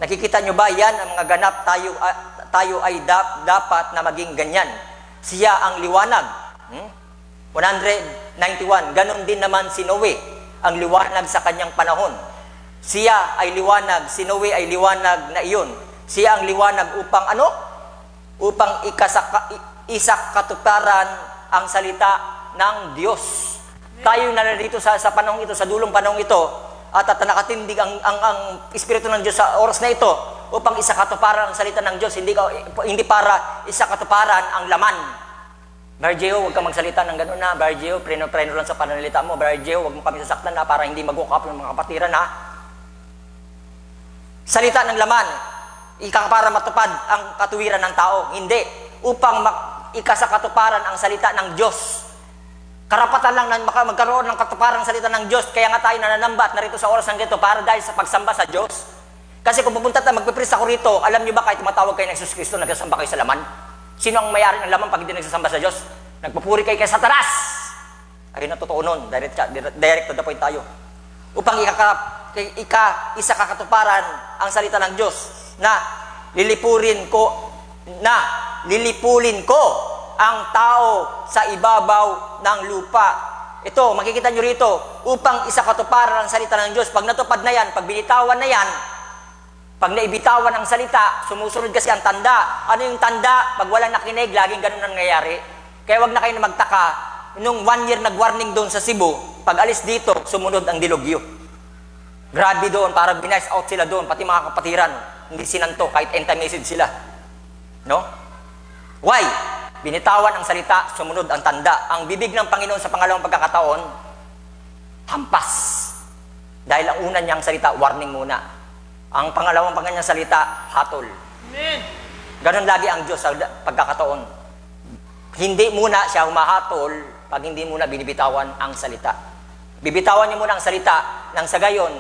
Nakikita nyo ba yan? Ang mga ganap, tayo ay dapat na maging ganyan. Siya ang liwanag. 191. Ganon din naman si Noe, ang liwanag sa kanyang panahon. Siya ay liwanag, si Noe ay liwanag na iyon. Siya ang liwanag upang ano? Upang isak katuparan ang salita ng Diyos. Tayo na narito sa panahong ito, sa dulong panahong ito, at nakatindig ang Espiritu ng Diyos sa oras na ito upang isakatuparan ang salita ng Diyos, hindi para isakatuparan ang laman. Barjeo, huwag kang magsalita ng gano'n na. Barjeo, preno lang sa pananalita mo. Barjeo, huwag mo kami sasaktan na para hindi mag-walk ng mga kapatiran ha. Salita ng laman, para matupad ang katuwiran ng tao. Hindi. Upang ikasakatuparan ang salita ng Diyos. Karapatan lang na magkaroon ng katuparan ng salita ng Diyos. Kaya nga tayo nananamba at narito sa oras ng ganito para dahil sa pagsamba sa Diyos. Kasi kung pupunta tayo, magpiprisa ako rito, alam nyo ba kahit tumatawag kayo ng Jesus Cristo, nagsasamba kayo sa laman? Sino ang mayari ng laman pag hindi nagsasamba sa Diyos? Nagpupuri kayo kay Satanas! Ayun na totoo nun. Direct to the point tayo. Upang isakatuparan ang salita ng Diyos na lilipulin ko ang tao sa ibabaw ng lupa. Ito, makikita nyo rito, upang isakatuparan ang salita ng Diyos. Pag natupad na yan, pag binitawan na yan, pag naibitawan ang salita, sumusunod kasi ang tanda. Ano yung tanda? Pag walang nakinig, laging ganun ang nangyayari. Kaya wag na kayo na magtaka. Nung 1 year nag-warning doon sa Cebu, pag alis dito, sumunod ang dilugyo. Grabe doon, para binice out sila doon, pati mga kapatiran. hindi sinanto kahit anti-message sila. No? Why? Binitawan ang salita, sumunod ang tanda. Ang bibig ng Panginoon sa pangalawang pagkakataon, hampas. Dahil ang una niyang salita, warning muna. Ang pangalawang kanyang salita, hatol. Amen. Ganon lagi ang Diyos sa pagkakataon. Hindi muna siya humahatol pag hindi muna binibitawan ang salita. Bibitawan niyo muna ang salita nang sa gayon,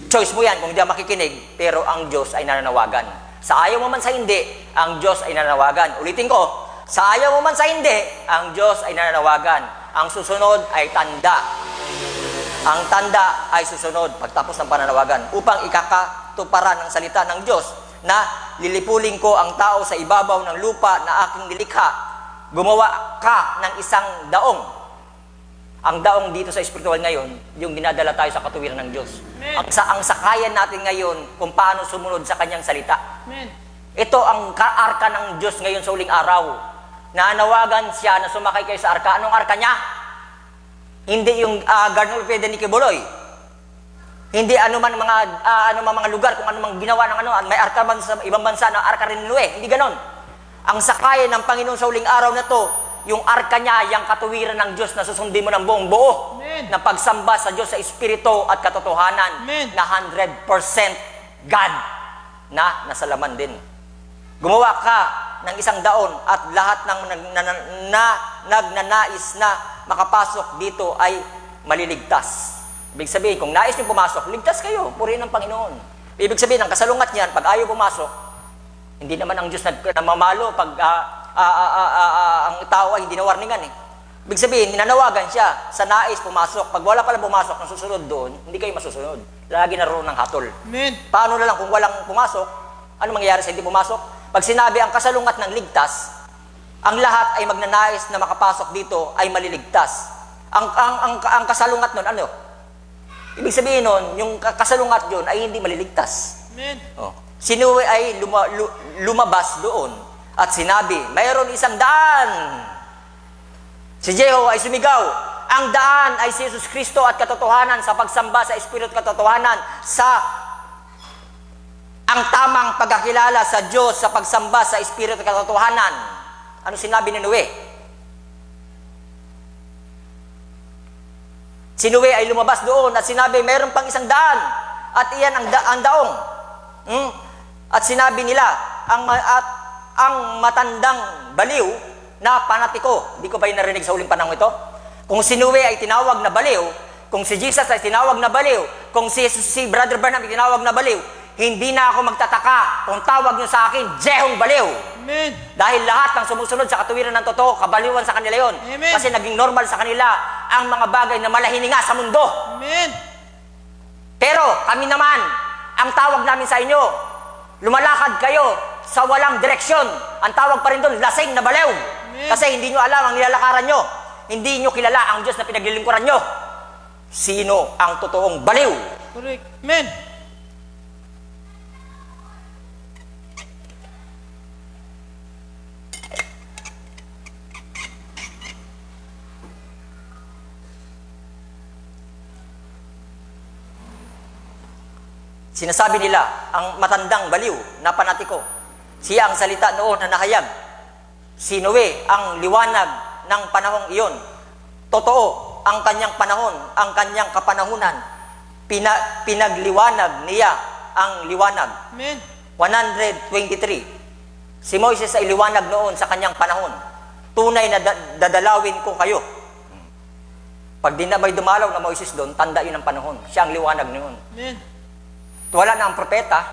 choice mo yan kung hindi ka makikinig, pero ang Diyos ay nananawagan. Sa ayaw mo man sa hindi, ang Diyos ay nananawagan. Ulitin ko, sa ayaw mo man sa hindi, ang Diyos ay nananawagan. Ang susunod ay tanda. Ang tanda ay susunod pagtapos ng pananawagan upang ikakatuparan ng salita ng Diyos na lilipuling ko ang tao sa ibabaw ng lupa na aking nilikha. Gumawa ka ng isang daong. Ang daong dito sa spiritual ngayon, yung dinadala tayo sa katuwiran ng Diyos. Ang sakayan natin ngayon kung paano sumunod sa kanyang salita. Amen. Ito ang arka ng Diyos ngayon sa uling araw. Nanawagan siya na sumakay kayo sa arka. Anong arka niya? Hindi yung Garden of Eden ni Kibuloy. Hindi anuman mga lugar kung anumang ginawa ng may arka man sa ibang bansa na arka rin Noe. Hindi ganon. Ang sakayan ng Panginoon sa uling araw na to, yung arka niya, yung katuwiran ng Diyos na susundin mo ng buong buo. Amen. Na pagsamba sa Diyos sa Espiritu at katotohanan. Amen. Na 100% God na nasa laman din. Gumawa ka ng isang daon at lahat ng nagnanais na makapasok dito ay maliligtas. Ibig sabihin, kung nais nyo pumasok, ligtas kayo, purihin ng Panginoon. Ibig sabihin, ang kasalungat niyan, pag ayaw pumasok, hindi naman ang Diyos namamalo pag ang tao ay hindi nawarningan eh. Ibig sabihin, ninanawagan siya sa nais pumasok. Pag wala pala pumasok ng susunod doon, hindi kayo masusunod. Lagi naroon ng hatol. Amen. Paano na lang kung walang pumasok? Ano mangyayari sa hindi pumasok? Pag sinabi ang kasalungat ng ligtas, ang lahat ay magnanais na makapasok dito ay maliligtas. Ang kasalungat nun, ano? Ibig sabihin nun, yung kasalungat yun ay hindi maliligtas. Amen. Oh. Si Noe ay lumabas doon at sinabi, mayroon isang daan. Si Jeho ay sumigaw, ang daan ay si Jesus Kristo at katotohanan sa pagsamba sa Espiritu at katotohanan sa ang tamang pagkakilala sa Diyos sa pagsamba sa Espiritu at katotohanan. Ano sinabi ni Noe? Si Noe ay lumabas doon at sinabi, mayroon pang isang daan at iyan ang daong. At sinabi nila, ang matandang baliw na panatiko. Hindi ko ba yung narinig sa uling panahon ito? Kung si Noe ay tinawag na baliw, kung si Jesus ay tinawag na baliw, kung si Brother Branham ay tinawag na baliw, hindi na ako magtataka kung tawag nyo sa akin, Jehong baliw. Amen. Dahil lahat ng sumusunod sa katuwiran ng totoo, kabaliwan sa kanila yon. Amen. Kasi naging normal sa kanila ang mga bagay na malahininga sa mundo. Amen. Pero kami naman, ang tawag namin sa inyo, lumalakad kayo sa walang direksyon. Ang tawag pa rin doon, lasing na baliw. Amen. Kasi hindi nyo alam ang nilalakaran nyo. Hindi nyo kilala ang Diyos na pinaglilingkuran nyo. Sino ang totoong baliw? Correct. Amen. Sinasabi nila, ang matandang baliw na panatiko. Siya ang salita noon na nahayag. Si Noe ang liwanag ng panahong iyon. Totoo ang kanyang panahon, ang kanyang kapanahunan. Pinagliwanag niya ang liwanag. Amen. 123. Si Moises ay liwanag noon sa kanyang panahon. Tunay na dadalawin ko kayo. Pag di na may dumalaw na Moises doon, tanda yun ang panahon. Siya ang liwanag noon. Amen. Wala na ang propeta,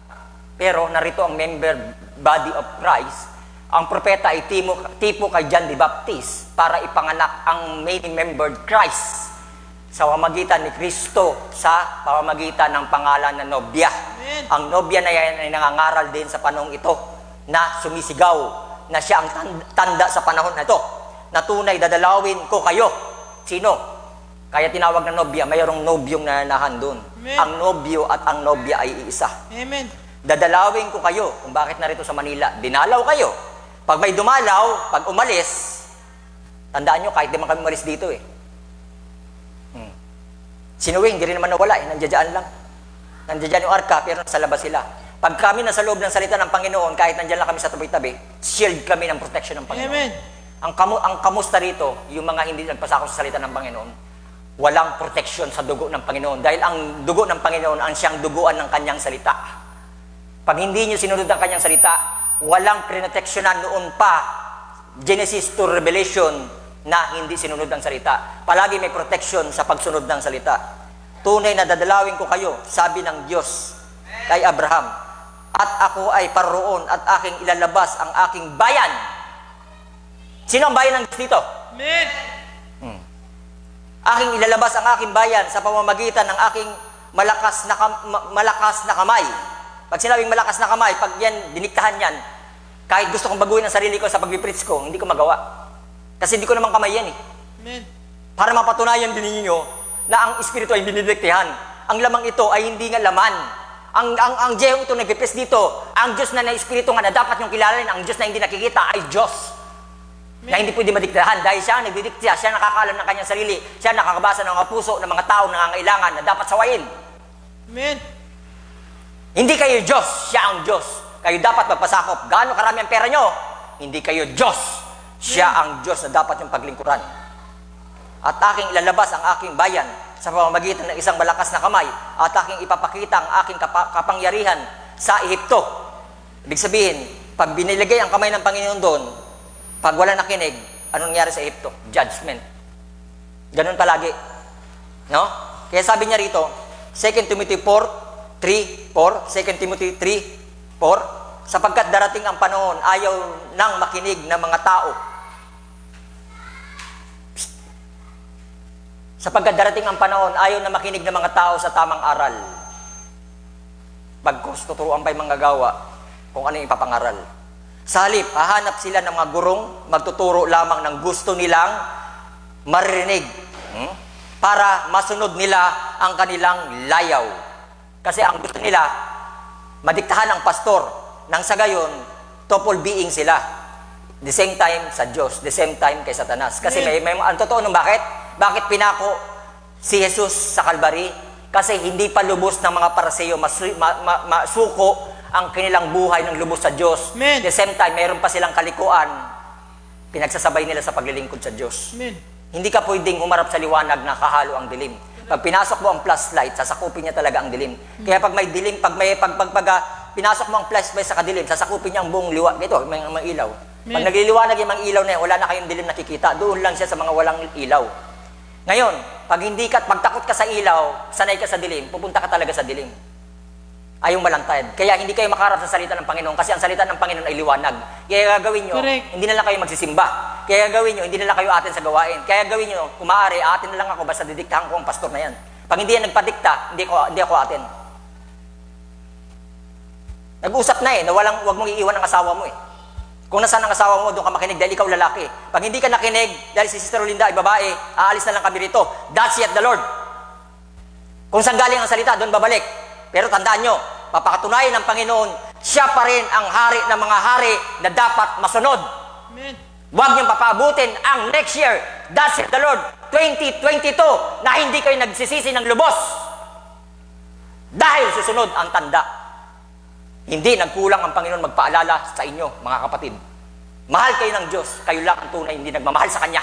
pero narito ang member body of Christ. Ang propeta ay tipo kay John the Baptist para ipanganak ang main member Christ sa pamamagitan ni Kristo sa pamamagitan ng pangalan na nobya. Amen. Ang nobya na yan ay nangangaral din sa panahong ito na sumisigaw na siya ang tanda sa panahon na ito na tunay dadalawin ko kayo. Sino? Kaya tinawag na nobya, mayroong nobyong nananahan doon. Amen. Ang nobyo at ang nobya ay iisa. Amen. Dadalawin ko kayo. Kung bakit narito sa Manila, dinalaw kayo. Pag may dumalaw, pag umalis, tandaan nyo, kahit di man kami umalis dito eh. Si Noe, hindi rin naman nawala eh. Nandiyan lang. Nandiyan yung arka, pero nasa labas sila. Pag kami nasa loob ng salita ng Panginoon, kahit nandiyan lang kami sa tabi-tabi, shield kami ng protection ng Panginoon. Amen. Ang kamusta rito, yung mga hindi nagpasakop sa salita ng Panginoon, walang protection sa dugo ng Panginoon. Dahil ang dugo ng Panginoon, ang siyang duguan ng kanyang salita. Pag hindi nyo sinunod ang kanyang salita, walang prinoteksyonan noon pa, Genesis to Revelation, na hindi sinunod ang salita. Palagi may protection sa pagsunod ng salita. Tunay na dadalawin ko kayo, sabi ng Diyos kay Abraham, at ako ay parroon at aking ilalabas ang aking bayan. Sino ang bayan ng Diyos dito? Amen. Aking ilalabas ang aking bayan sa pamamagitan ng aking malakas na kamay. Pag sinabing malakas na kamay, pag yan, diniktahan yan, kahit gusto kong baguhin ang sarili ko sa pag-preach ko, hindi ko magawa. Kasi hindi ko naman kamay yan eh. Amen. Para mapatunayan din ninyo na ang Espiritu ay dinidiktahan. Ang lamang ito ay hindi nga laman. Ang Jehong ito nagpipres dito, ang Diyos na Espiritu nga na dapat yung kilalanin, ang Diyos na hindi nakikita ay Diyos. Na hindi pwede madiktahan dahil siya ang nagdidikta, siya nakakaalam ng kanyang sarili, siya nakakabasa ng mga puso ng mga tao na nangangailangan na dapat sawayin. Amen. Hindi kayo Diyos, siya ang Diyos. Kayo dapat magpasakop. Gaano karami ang pera nyo? Hindi kayo Diyos. Siya ang Diyos na dapat yung paglingkuran. At aking ilalabas ang aking bayan sa pamamagitan ng isang malakas na kamay at aking ipapakita ang aking kapangyarihan sa Ehipto. Ibig sabihin, pag binilagay ang kamay ng Panginoon doon, pag wala nakinig, anong nangyari sa Ehipto? Judgment. Ganun palagi. No? Kaya sabi niya rito, 2 Timothy 4:3, 2 Timothy 3:4, sapagkat darating ang panahon, ayaw nang makinig ng mga tao. Sapagkat darating ang panahon, ayaw na makinig ng mga tao sa tamang aral. Bagkus, tuturuan pa'y manggagawa kung ano yung ipapangaral. Sa halip, hahanap sila ng mga gurong, magtuturo lamang ng gusto nilang maririnig. Para masunod nila ang kanilang layaw. Kasi ang gusto nila, madiktahan ang pastor. Nang sa gayon, topol being sila. The same time sa Diyos, the same time kay Satanas. Kasi ang totoo nung bakit? Bakit pinako si Jesus sa Calvary? Kasi hindi pa lubos ng mga Pariseo masuko ang kanilang buhay ng lubos sa Diyos. Amen. The same time, mayroon pa silang kalikuan, pinagsasabay nila sa paglilingkod sa Diyos. Amen. Hindi ka pwedeng humarap sa liwanag na kahalo ang dilim. Pag pinasok mo ang flashlight, sasakupin niya talaga ang dilim. Kaya pag may dilim, pag pinasok mo ang flashlight sa kadilim, sasakupin niya ang buong liwa. Ito, may ilaw. Pag nagliliwanag yung mga ilaw na yan, wala na kayong dilim nakikita. Doon lang siya sa mga walang ilaw. Ngayon, pag takot ka sa ilaw, sanay ka sa dilim, pupunta ka talaga sa dilim. Ay yung malantad. Kaya hindi kayo makaharap sa salita ng Panginoon kasi ang salita ng Panginoon ay liwanag. Kaya gagawin nyo, Correct. hindi na lang kayo magsisimba. Kaya gagawin nyo, hindi na lang kayo atin sa gawain. Kaya gawin nyo, kung maaari, atin na lang ako basta didiktahan ko ang pastor na yan. Pag hindi yan nagpadikta, hindi ako atin. Nag-usap na na wag mong iiwan ang asawa mo Kung nasaan ang asawa mo, doon ka makinig dahil ikaw lalaki. Pag hindi ka nakinig, dahil si Sister Olinda ay babae, aalis na lang kami rito. That's yet the Lord. Kung saan galing ang salita, doon babalik. Pero tandaan nyo, papakatunayan ng Panginoon, siya pa rin ang hari ng mga hari na dapat masunod. Amen. Huwag niyong papaabutin ang next year, that's it the Lord, 2022, na hindi kayo nagsisisi ng lubos. Dahil susunod ang tanda. Hindi nagkulang ang Panginoon magpaalala sa inyo, mga kapatid. Mahal kayo ng Diyos, kayo lang ang tunay, hindi nagmamahal sa Kanya.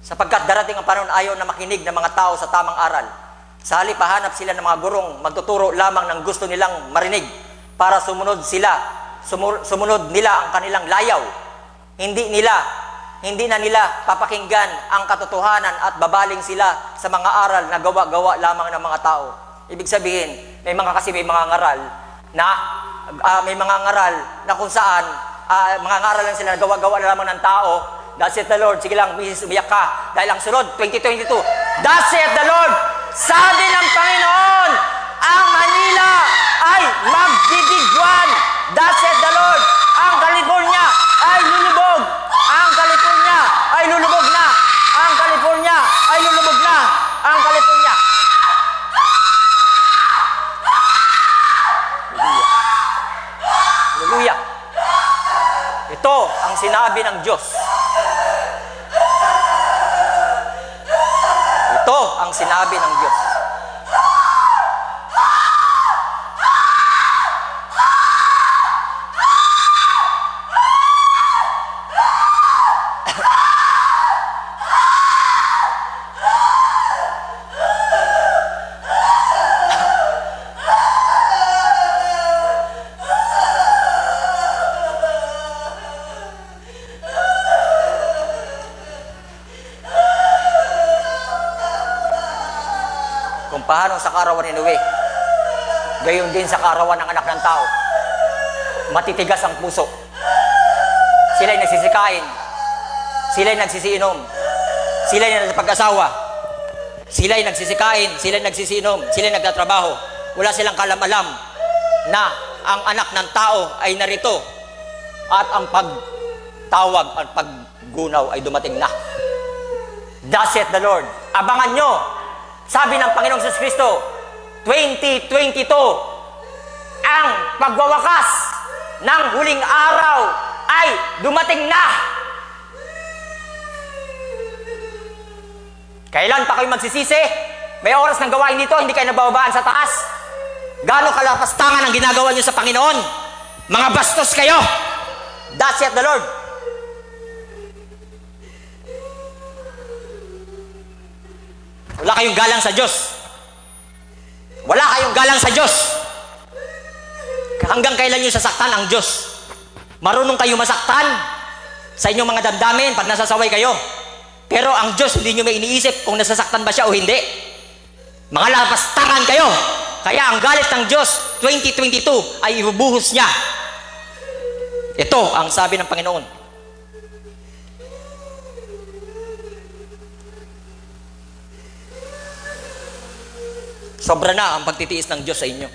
Sapagkat darating ang panahon, ayaw na makinig ng mga tao sa tamang aral. Sa halip, hahanap sila ng mga gurong, magtuturo lamang ng gusto nilang marinig para sumunod nila ang kanilang layaw. Hindi na nila papakinggan ang katotohanan at babaling sila sa mga aral na gawa-gawa lamang ng mga tao. Ibig sabihin, may mga ngaral na kung saan mga ngaral lang sila na gawa-gawa lamang ng tao. Thus saith the Lord, sige lang, misis, umiyak ka. Dahil ang sunod, 2022, thus saith the Lord, sabi ng Panginoon, ang Manila ay magdidiguan. Thus saith the Lord, ang California ay lulubog. Ang California ay lulubog na. Ang California ay lulubog na. Ang California. Hallelujah. Ito ang sinabi ng Diyos. Ito ang sinabi ng Diyos. paano sa karawan ni Noe, gayon din sa karawan ng anak ng tao. Matitigas ang puso. Sila'y nagsisikain. Sila'y nagsisiinom. Sila'y nagpag-asawa. Sila'y nagsisikain. Sila'y nagsisiinom. Sila'y nagtatrabaho. Wala silang kalam-alam na ang anak ng tao ay narito at ang pagtawag at paggunaw ay dumating na. Thus saith the Lord. Abangan nyo. Sabi ng Panginoong Jesus Kristo, 2022, ang pagwawakas ng huling araw ay dumating na. Kailan pa kayo magsisisi? May oras ng gawain dito, hindi kayo nabababaan sa taas. Gaano kalapastangan ang ginagawa nyo sa Panginoon? Mga bastos kayo. Thus saith the Lord. Wala kayong galang sa Diyos. Wala kayong galang sa Diyos. Hanggang kailan nyo sasaktan ang Diyos? Marunong kayo masaktan sa inyong mga damdamin pag nasasaway kayo. Pero ang Diyos, hindi nyo may iniisip kung nasasaktan ba siya o hindi. Mga lapastangan kayo. Kaya ang galit ng Diyos, 2022, ay ibubuhos niya. Ito ang sabi ng Panginoon. Sobra na ang pagtitiis ng Diyos sa inyo.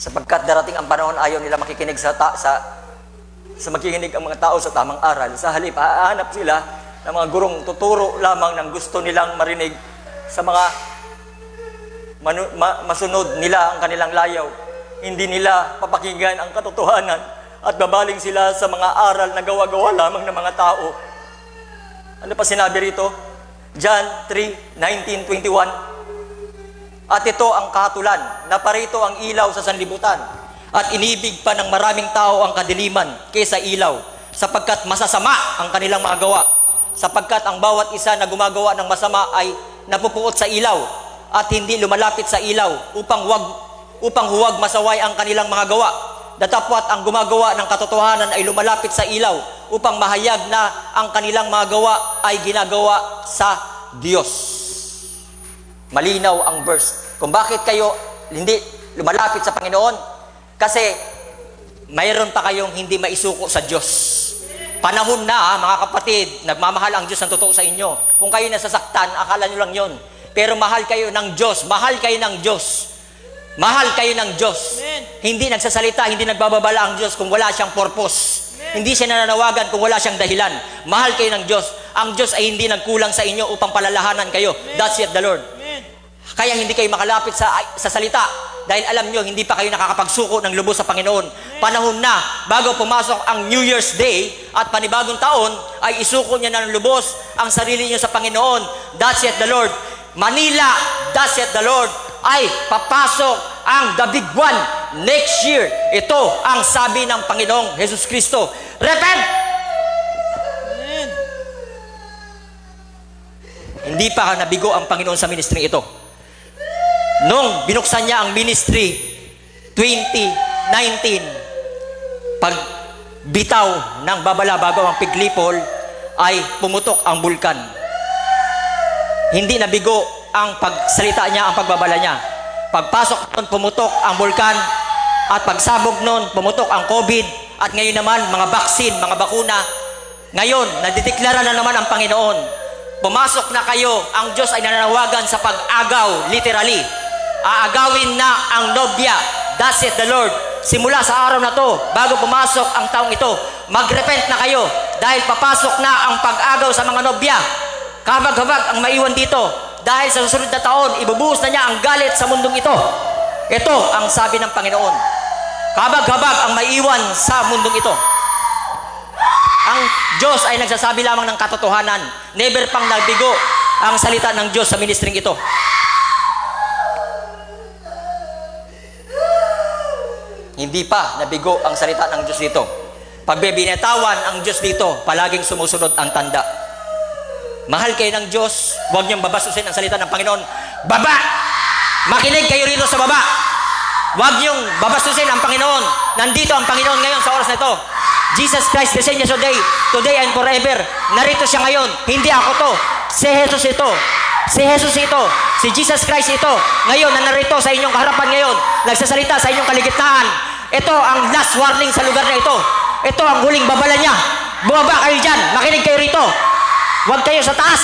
Sapagkat darating ang panahon, ayaw nila makikinig sa makikinig ang mga tao sa tamang aral. Sa halip, hahanap sila ng mga gurong tuturo lamang ng gusto nilang marinig sa mga masunod nila ang kanilang layaw. Hindi nila papakinggan ang katotohanan at babaling sila sa mga aral na gawa-gawa lamang ng mga tao. Ano pa sinabi rito? John 3:19-21. At ito ang kahatulan, na parito ang ilaw sa sanlibutan, at inibig pa ng maraming tao ang kadiliman kaysa ilaw, sapagkat masasama ang kanilang mga gawa, sapagkat ang bawat isa na gumagawa ng masama ay napupuot sa ilaw, at hindi lumalapit sa ilaw, upang huwag masaway ang kanilang mga gawa. Datapwat ang gumagawa ng katotohanan ay lumalapit sa ilaw, upang mahayag na ang kanilang mga gawa ay ginagawa sa Diyos. Malinaw ang verse. Kung bakit kayo hindi lumalapit sa Panginoon? Kasi mayroon pa kayong hindi maisuko sa Diyos. Panahon na, mga kapatid, nagmamahal ang Diyos ng totoo sa inyo. Kung kayo nasasaktan, akala nyo lang yon. Pero mahal kayo ng Diyos. Mahal kayo ng Diyos. Mahal kayo ng Diyos. Amen. Hindi nagsasalita, hindi nagbababala ang Diyos kung wala siyang purpose. Hindi siya nananawagan kung wala siyang dahilan. Mahal kayo ng Diyos. Ang Diyos ay hindi nagkulang sa inyo upang palalahanan kayo. Thus saith the Lord. Kaya hindi kayo makalapit sa salita dahil alam nyo, hindi pa kayo nakakapagsuko ng lubos sa Panginoon. Panahon na, bago pumasok ang New Year's Day at panibagong taon, ay isuko niya ng lubos ang sarili niyo sa Panginoon. Thus saith the Lord. Manila, thus saith the Lord, ay papasok ang the big one next year. Ito ang sabi ng Panginoong Jesus Kristo. Repent! Amen. Hindi pa nabigo ang Panginoon sa ministry ito. Nung binuksan niya ang ministry 2019, pag bitaw ng babala-babaw ang piglipol, ay pumutok ang bulkan. Hindi nabigo ang pagsalita niya, ang pagbabala niya. Pagpasok nun, pumutok ang bulkan, at pagsabog nun, pumutok ang COVID, at ngayon naman, mga vaccine, mga bakuna. Ngayon, nadideklara na naman ang Panginoon. Pumasok na kayo, ang Diyos ay nananawagan sa pag-agaw, literally. Aagawin na ang nobya. Thus saith the Lord. Simula sa araw na to, bago pumasok ang taong ito, magrepent na kayo dahil papasok na ang pag-agaw sa mga nobya. Kabag-habag ang maiwan dito dahil sa susunod na taon, ibubuhos na niya ang galit sa mundong ito. Ito ang sabi ng Panginoon. Kabag-habag ang maiwan sa mundong ito. Ang Diyos ay nagsasabi lamang ng katotohanan. Never pang nabigo ang salita ng Diyos sa ministering ito. Hindi pa nabigo ang salita ng Diyos dito. Pag bibinitawan ang Diyos dito, palaging sumusunod ang tanda. Mahal kayo ng Diyos, huwag niyong babasusin ang salita ng Panginoon. Baba! Makinig kayo rito sa baba. Huwag niyong babasusin ang Panginoon. Nandito ang Panginoon ngayon sa oras na ito. Jesus Christ, the same yesterday, today and forever. Narito siya ngayon. Hindi ako to. Si Jesus ito. Si Jesus ito. Si Jesus Christ ito. Ngayon, na narito sa inyong kaharapan ngayon. Nagsasalita sa inyong kaligitnaan. Ito ang last warning sa lugar na ito. Ito ang huling babala niya. Bumaba kayo dyan. Makinig kayo rito. Huwag kayo sa taas.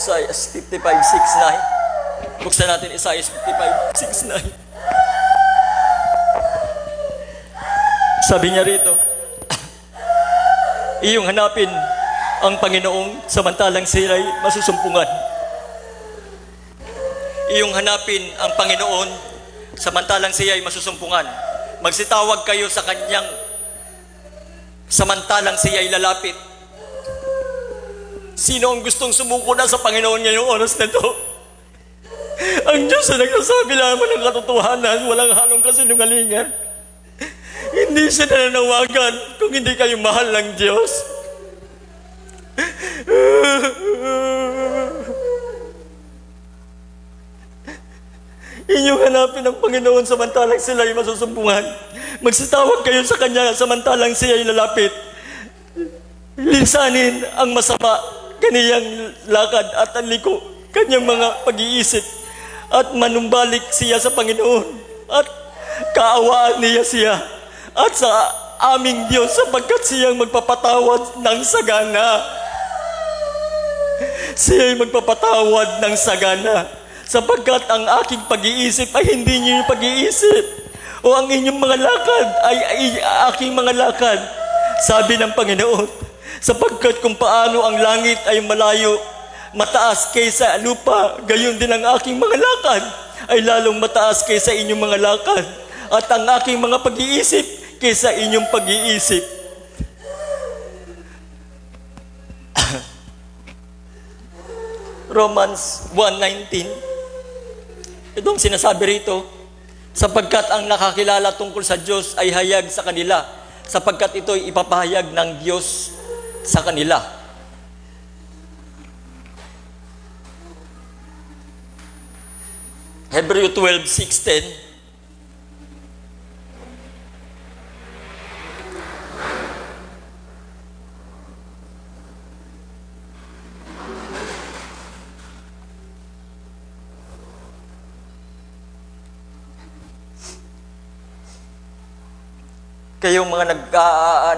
Isaiah 55:6-9. Buksan natin Isaiah 55:6-9. Sabi niya rito, iyong hanapin ang Panginoong samantalang sila'y masusumpungan. Iyong hanapin ang Panginoon samantalang siya'y masusumpungan. Magsitawag kayo sa Kanyang samantalang siya'y lalapit. Sino ang gustong sumuko na sa Panginoon ngayong oras na ito? Ang Diyos na nagsasabi lamang ng katotohanan, walang halong kasinungalingan. Hindi siya nananawagan kung hindi kayo mahal ng Diyos. Inyong hanapin ang Panginoon samantalang sila'y masusumpungan. Magsitawag kayo sa Kanya samantalang siya'y lalapit. Lisanin ang masama kaniyang lakad at ang liko, kanyang mga pag-iisip, at manumbalik siya sa Panginoon, at kaawaan niya siya, at sa aming Diyos sapagkat siyang magpapatawad ng sagana. Siya'y magpapatawad ng sagana, sapagkat ang aking pag-iisip ay hindi niyo pag-iisip, o ang inyong mga lakad ay aking mga lakad, sabi ng Panginoon. Sapagkat kung paano ang langit ay malayo, mataas kaysa lupa, gayon din ang aking mga lakad ay lalong mataas kaysa inyong mga lakad, at ang aking mga pag-iisip kaysa inyong pag-iisip. Romans 1:19. Itong sinasabi rito, sapagkat ang nakakilala tungkol sa Diyos ay hayag sa kanila, sapagkat ito'y ipapahayag ng Diyos sa kanila. Hebreo 12:6-10. kayong mga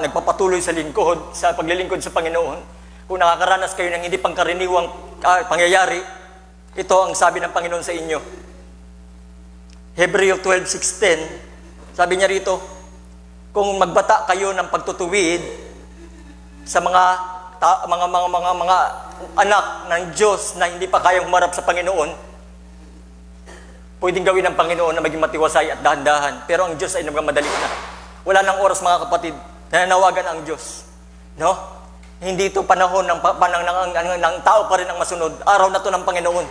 nagpapatuloy sa lingkod, sa paglilingkod sa Panginoon, kung nakakaranas kayo ng hindi pangkaraniwang pangyayari, ito ang sabi ng Panginoon sa inyo. Hebreo 12:16, sabi niya rito, kung magbata kayo ng pagtutuwid sa mga anak ng Diyos na hindi pa kayang humarap sa Panginoon, pwedeng gawin ng Panginoon na maging matiwasay at dahan-dahan. Pero ang Diyos ay nagmamadali na. Wala nang oras, mga kapatid, na nanawagan ang Diyos. No? Hindi ito panahon ng tao pa rin ang masunod. Araw na to ng Panginoon.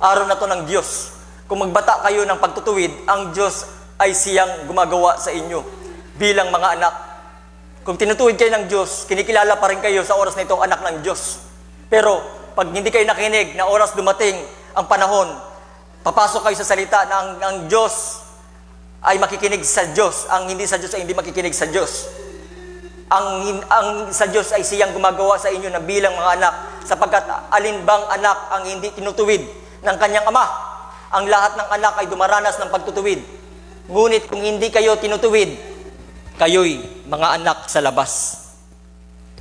Araw na to ng Diyos. Kung magbata kayo ng pagtutuwid, ang Diyos ay siyang gumagawa sa inyo bilang mga anak. Kung tinutuwid kayo ng Diyos, kinikilala pa rin kayo sa oras na itong anak ng Diyos. Pero pag hindi kayo nakinig na oras dumating ang panahon, papasok kayo sa salita na ang Diyos ay makikinig sa Diyos, ang hindi sa Diyos ay hindi makikinig sa Diyos. Ang sa Diyos ay siyang gumagawa sa inyo na bilang mga anak, sapagkat alin bang anak ang hindi tinutuwid ng kanyang ama? Ang lahat ng anak ay dumaranas ng pagtutuwid. Ngunit kung hindi kayo tinutuwid, kayo'y mga anak sa labas.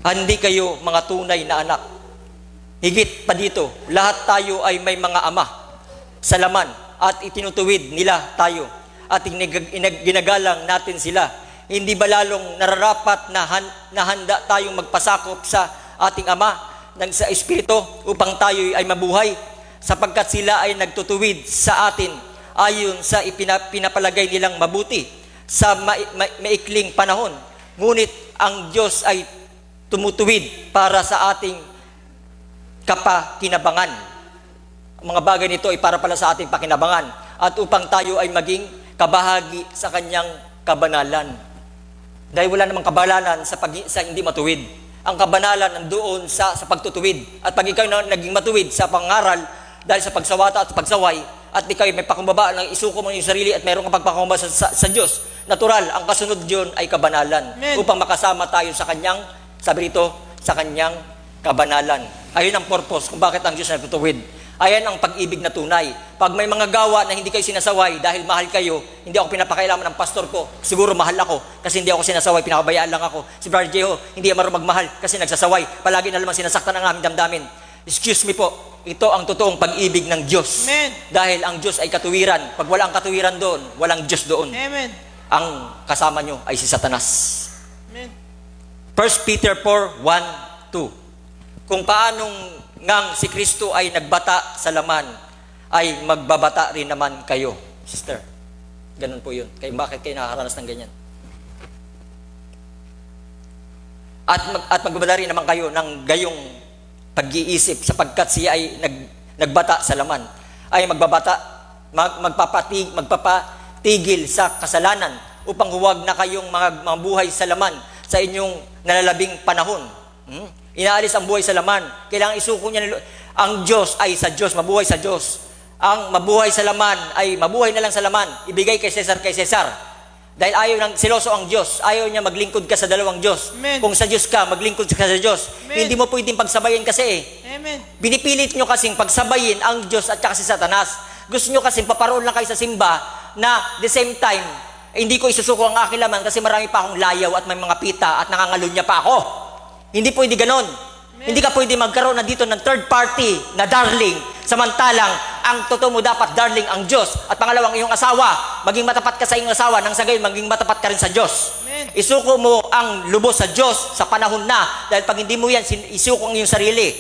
Hindi kayo mga tunay na anak. Higit pa dito, lahat tayo ay may mga ama sa laman at itinutuwid nila tayo at ginagalang natin sila. Hindi ba lalong nararapat na handa tayong magpasakop sa ating Ama sa Espiritu upang tayo ay mabuhay, sapagkat sila ay nagtutuwid sa atin ayon sa pinapalagay nilang mabuti sa maikling panahon. Ngunit ang Diyos ay tumutuwid para sa ating kapakinabangan. Ang mga bagay nito ay para pala sa ating pakinabangan at upang tayo ay maging kabahagi sa kanyang kabanalan. Dahil wala namang kabanalan sa hindi matuwid. Ang kabanalan nandoon sa pagtutuwid. At pag ikaw naging matuwid sa pangaral, dahil sa pagsawata at pagsaway, at ikaw may pakumbaba ng isuko mo yung sarili at mayroong kang pagpakumbaba sa Diyos, natural, ang kasunod yun ay kabanalan. Amen. Upang makasama tayo sa kanyang, sabi rito, sa kanyang kabanalan. Ayun ang purpose kung bakit ang Diyos nagtutuwid. Ayan ang pag-ibig na tunay. Pag may mga gawa na hindi kayo sinasaway dahil mahal kayo, hindi ako pinapakailaman ng pastor ko, siguro mahal ako kasi hindi ako sinasaway, pinakabayaan lang ako. Si Brother Jeho, hindi marunong magmahal kasi nagsasaway. Palagi na naman sinasaktan ang aming damdamin. Excuse me po, ito ang totoong pag-ibig ng Diyos. Amen. Dahil ang Diyos ay katuwiran. Pag wala ang katuwiran doon, walang Diyos doon. Amen. Ang kasama nyo ay si Satanas. Amen. 1 Peter 4:1-2. Kung paanong ngang si Kristo ay nagbata sa laman, ay magbabata rin naman kayo. Sister, ganun po yun. Bakit kayo nakakaranas ng ganyan? At magbabata rin naman kayo ng gayong pag-iisip, sapagkat siya ay nagbata sa laman, ay magpapatigil sa kasalanan, upang huwag na kayong mabuhay sa laman sa inyong nalalabing panahon. Inaalis ang buhay sa laman. Kailangan isuko niya ang Diyos ay sa Diyos, mabuhay sa Diyos. Ang mabuhay sa laman ay mabuhay na lang sa laman. Ibigay kay Cesar. Dahil ayaw ng siloso ang Diyos. Ayaw niya maglingkod ka sa dalawang Diyos. Amen. Kung sa Diyos ka, maglingkod ka sa Diyos. Amen. Hindi mo pwedeng pagsabayin kasi Amen. Binipilit nyo kasing pagsabayin ang Diyos at saka si Satanas. Gusto nyo kasing paparoon lang kayo sa simba na the same time, hindi ko isusuko ang aking laman kasi marami pa akong layaw at may mga pita at nangangalunya pa ako. Hindi pwede ganon. Hindi ka pwede magkaroon na dito ng third party na darling. Samantalang, ang totoo mo dapat darling ang Diyos. At pangalawang, iyong asawa. Maging matapat ka sa iyong asawa. Nang sa gayon, maging matapat ka rin sa Diyos. Amen. Isuko mo ang lubos sa Diyos sa panahon na. Dahil pag hindi mo yan, isuko ang iyong sarili.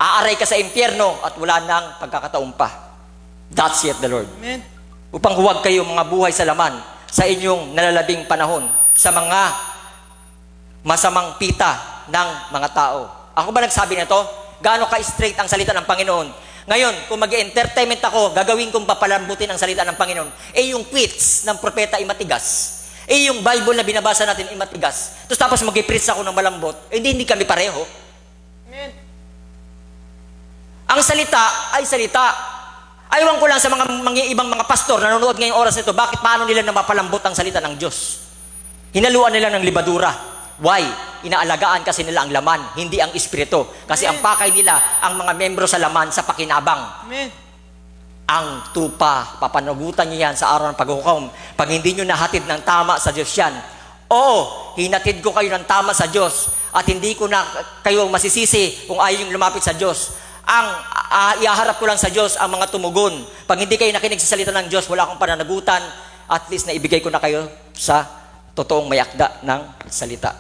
Aaray ka sa impyerno at wala nang pagkakataon pa. That's it, the Lord. Amen. Upang huwag kayo mga buhay sa laman sa inyong nalalabing panahon sa mga masamang pita ng mga tao. Ako ba nagsabi nito? Gaano ka-straight ang salita ng Panginoon? Ngayon, kung mag-entertainment ako, gagawin kong papalambutin ang salita ng Panginoon. Yung quotes ng propeta ay matigas. Yung Bible na binabasa natin ay matigas. Tapos mag-preach ako ng malambot. Hindi kami pareho. Amen. Ang salita ay salita. Aywan ko lang sa mga ibang mga pastor na nanonood ngayong oras nito, bakit paano nila na mapalambot ang salita ng Diyos? Hinaluan nila ng libadura. Why? Inaalagaan kasi nila ang laman, hindi ang espiritu. Kasi ang pakay nila, ang mga membro sa laman sa pakinabang. Amen. Ang tupa, papanagutan nyo yan sa araw ng paghukom. Pag hindi nyo nahatid ng tama sa Diyos yan, Oo, hinatid ko kayo ng tama sa Diyos at hindi ko na kayo masisisi kung ayaw yung lumapit sa Diyos. Ang iaharap ko lang sa Diyos ang mga tumugon. Pag hindi kayo nakinig sa salita ng Diyos, wala akong pananagutan, at least na ibigay ko na kayo sa totoong may akda ng salita.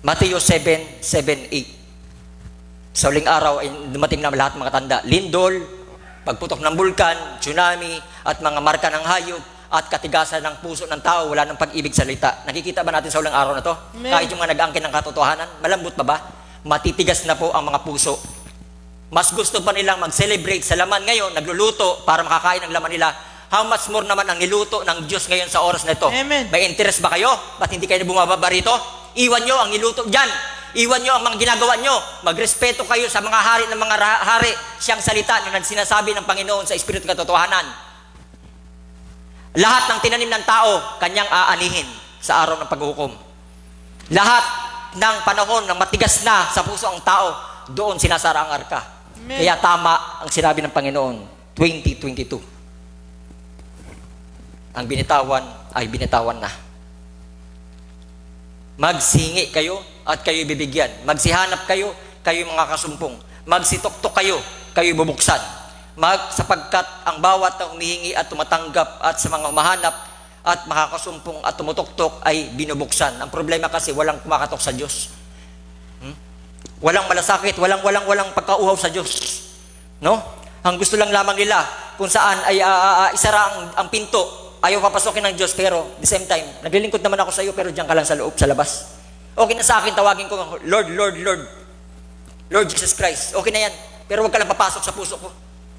Mateo 7:8. Sa huling araw ay dumating na lahat mga tanda. Lindol, pagputok ng bulkan, tsunami, at mga marka ng hayop, at katigasan ng puso ng tao, wala ng pag-ibig sa salita. Nakikita ba natin sa huling araw na to? Amen. Kahit yung mga nag-angkin ng katotohanan, malambot pa ba? Matitigas na po ang mga puso. Mas gusto pa nilang mag-celebrate sa laman ngayon, nagluluto para makakain ng laman nila. How much more naman ang niluto ng Diyos ngayon sa oras na ito? Amen. May interest ba kayo? Ba't hindi kayo bumababa rito? Iwan nyo ang niluto dyan. Iwan nyo ang mga ginagawa nyo. Magrespeto kayo sa mga hari ng mga hari. Siyang salita na sinasabi ng Panginoon sa Espiritu Katotohanan. Lahat ng tinanim ng tao, kanyang aanihin sa araw ng paghukom. Lahat ng panahon na matigas na sa puso ang tao, doon sinasara ang arka. Amen. Kaya tama ang sinabi ng Panginoon, 2022. Ang binitawan ay binitawan na. Magsingi kayo at kayo bibigyan. Magsihanap kayo, kayo mga kasumpong. Magsitoktok kayo, kayo bubuksan. Sapagkat ang bawat na humihingi at tumatanggap at sa mga humahanap at makakasumpong at tumutoktok ay binubuksan. Ang problema kasi walang kumakatok sa Diyos. Walang malasakit, walang pagkauhaw sa Diyos. No? Ang gusto lang lamang nila kung saan ay isara ang pinto. Ayaw papasokin ng Diyos, pero the same time, naglilingkod naman ako sa iyo, pero diyan ka lang sa loob, sa labas. Okay na sa akin, tawagin ko, Lord, Lord, Lord. Lord Jesus Christ. Okay na yan. Pero huwag ka lang papasok sa puso ko.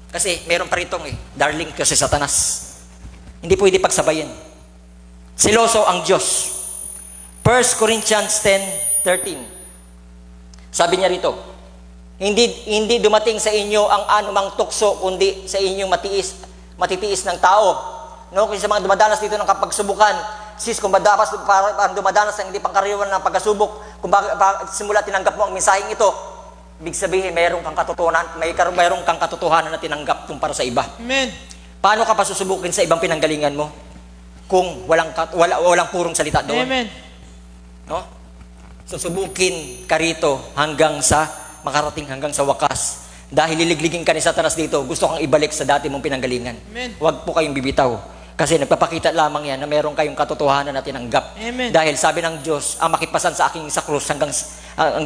Kasi meron pa ritong darling kasi Satanas. Hindi pwede pagsabayin. Siloso ang Diyos. 1 Corinthians 10:13. Sabi niya rito, hindi dumating sa inyo ang anumang tukso, kundi sa inyong matitiis ng tao. No, kung sa mga dumadanas dito ng kapagsubukan, kung ang dumadanas ng hindi pangkaraniwan ng pagkasubok, kung simula tinanggap mo ang mensaheng ito, ibig sabihin mayroong kang katotohanan na tinanggap kung para sa iba. Amen. Paano ka pa susubukin sa ibang pinanggalingan mo kung walang purong salita doon? Amen. No? Susubukin ka rito hanggang sa makarating hanggang sa wakas. Dahil liligligin ka ni Satanas dito, gusto kang ibalik sa dati mong pinanggalingan. Amen. Huwag po kayong bibitaw. Kasi nagpapakita lamang yan na meron kayong katotohanan na tinanggap. Amen. Dahil sabi ng Diyos, ang makipasan sa aking sa krus hanggang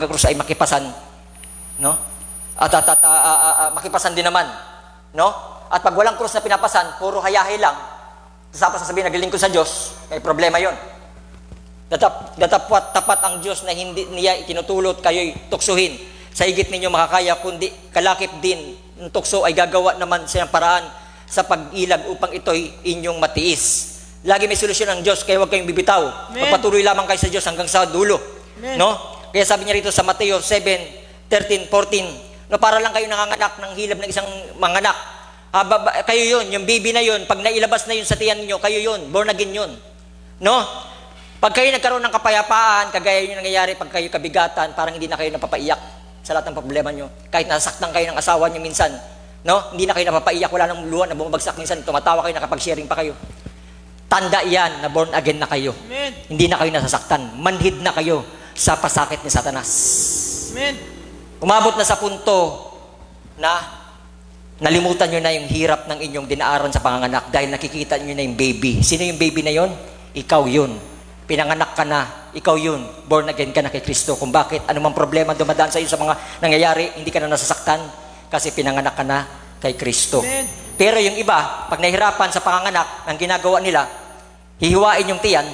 krus ay makipasan. No? At makipasan din naman. No? At pag walang krus na pinapasan, puro hayahay lang, tapos sasabihin, naglilingkod sa Diyos, may problema yon. Tapat ang Diyos na hindi niya itinutulot kayo'y tuksuhin. Sa higit ninyo makakaya, kundi kalakip din ng tukso ay gagawa naman siya ng paraan sa pag-ilag upang ito'y inyong matiis. Lagi may solusyon ang Diyos, kaya huwag kayong bibitaw. Amen. Magpatuloy lamang kayo sa Diyos hanggang sa dulo. Amen. No? Kaya sabi niya rito sa Mateo 7:13-14, no, para lang kayo nanganganak ng hilab ng isang manganak. Kayo yun, yung baby na yun, pag nailabas na yun sa tiyan niyo, kayo yun, born again yun. No? Pag kayo nagkaroon ng kapayapaan, kagaya yung nangyayari pag kayo kabigatan, parang hindi na kayo napapaiyak sa lahat ng problema nyo. Kahit nasaktan kayo ng asawa nyo minsan, no? Hindi na kayo napapaiyak, wala nang luha na bumabagsak minsan, tumatawa kayo, nakapag-sharing pa kayo. Tanda yan na born again na kayo. Amen. Hindi na kayo nasasaktan. Manhid na kayo sa pasakit ni Satanas. Amen. Umabot na sa punto na nalimutan nyo na yung hirap ng inyong dinaaran sa panganganak dahil nakikita nyo na yung baby. Sino yung baby na yon? Ikaw yun. Pinanganak ka na, ikaw yun. Born again ka na kay Kristo. Kung bakit, anumang problema dumadaan sa iyo sa mga nangyayari, hindi ka na nasasaktan kasi pinanganak ka na kay Kristo. Amen. Pero yung iba, pag nahihirapan sa panganganak, ang ginagawa nila, hihiwain yung tiyan,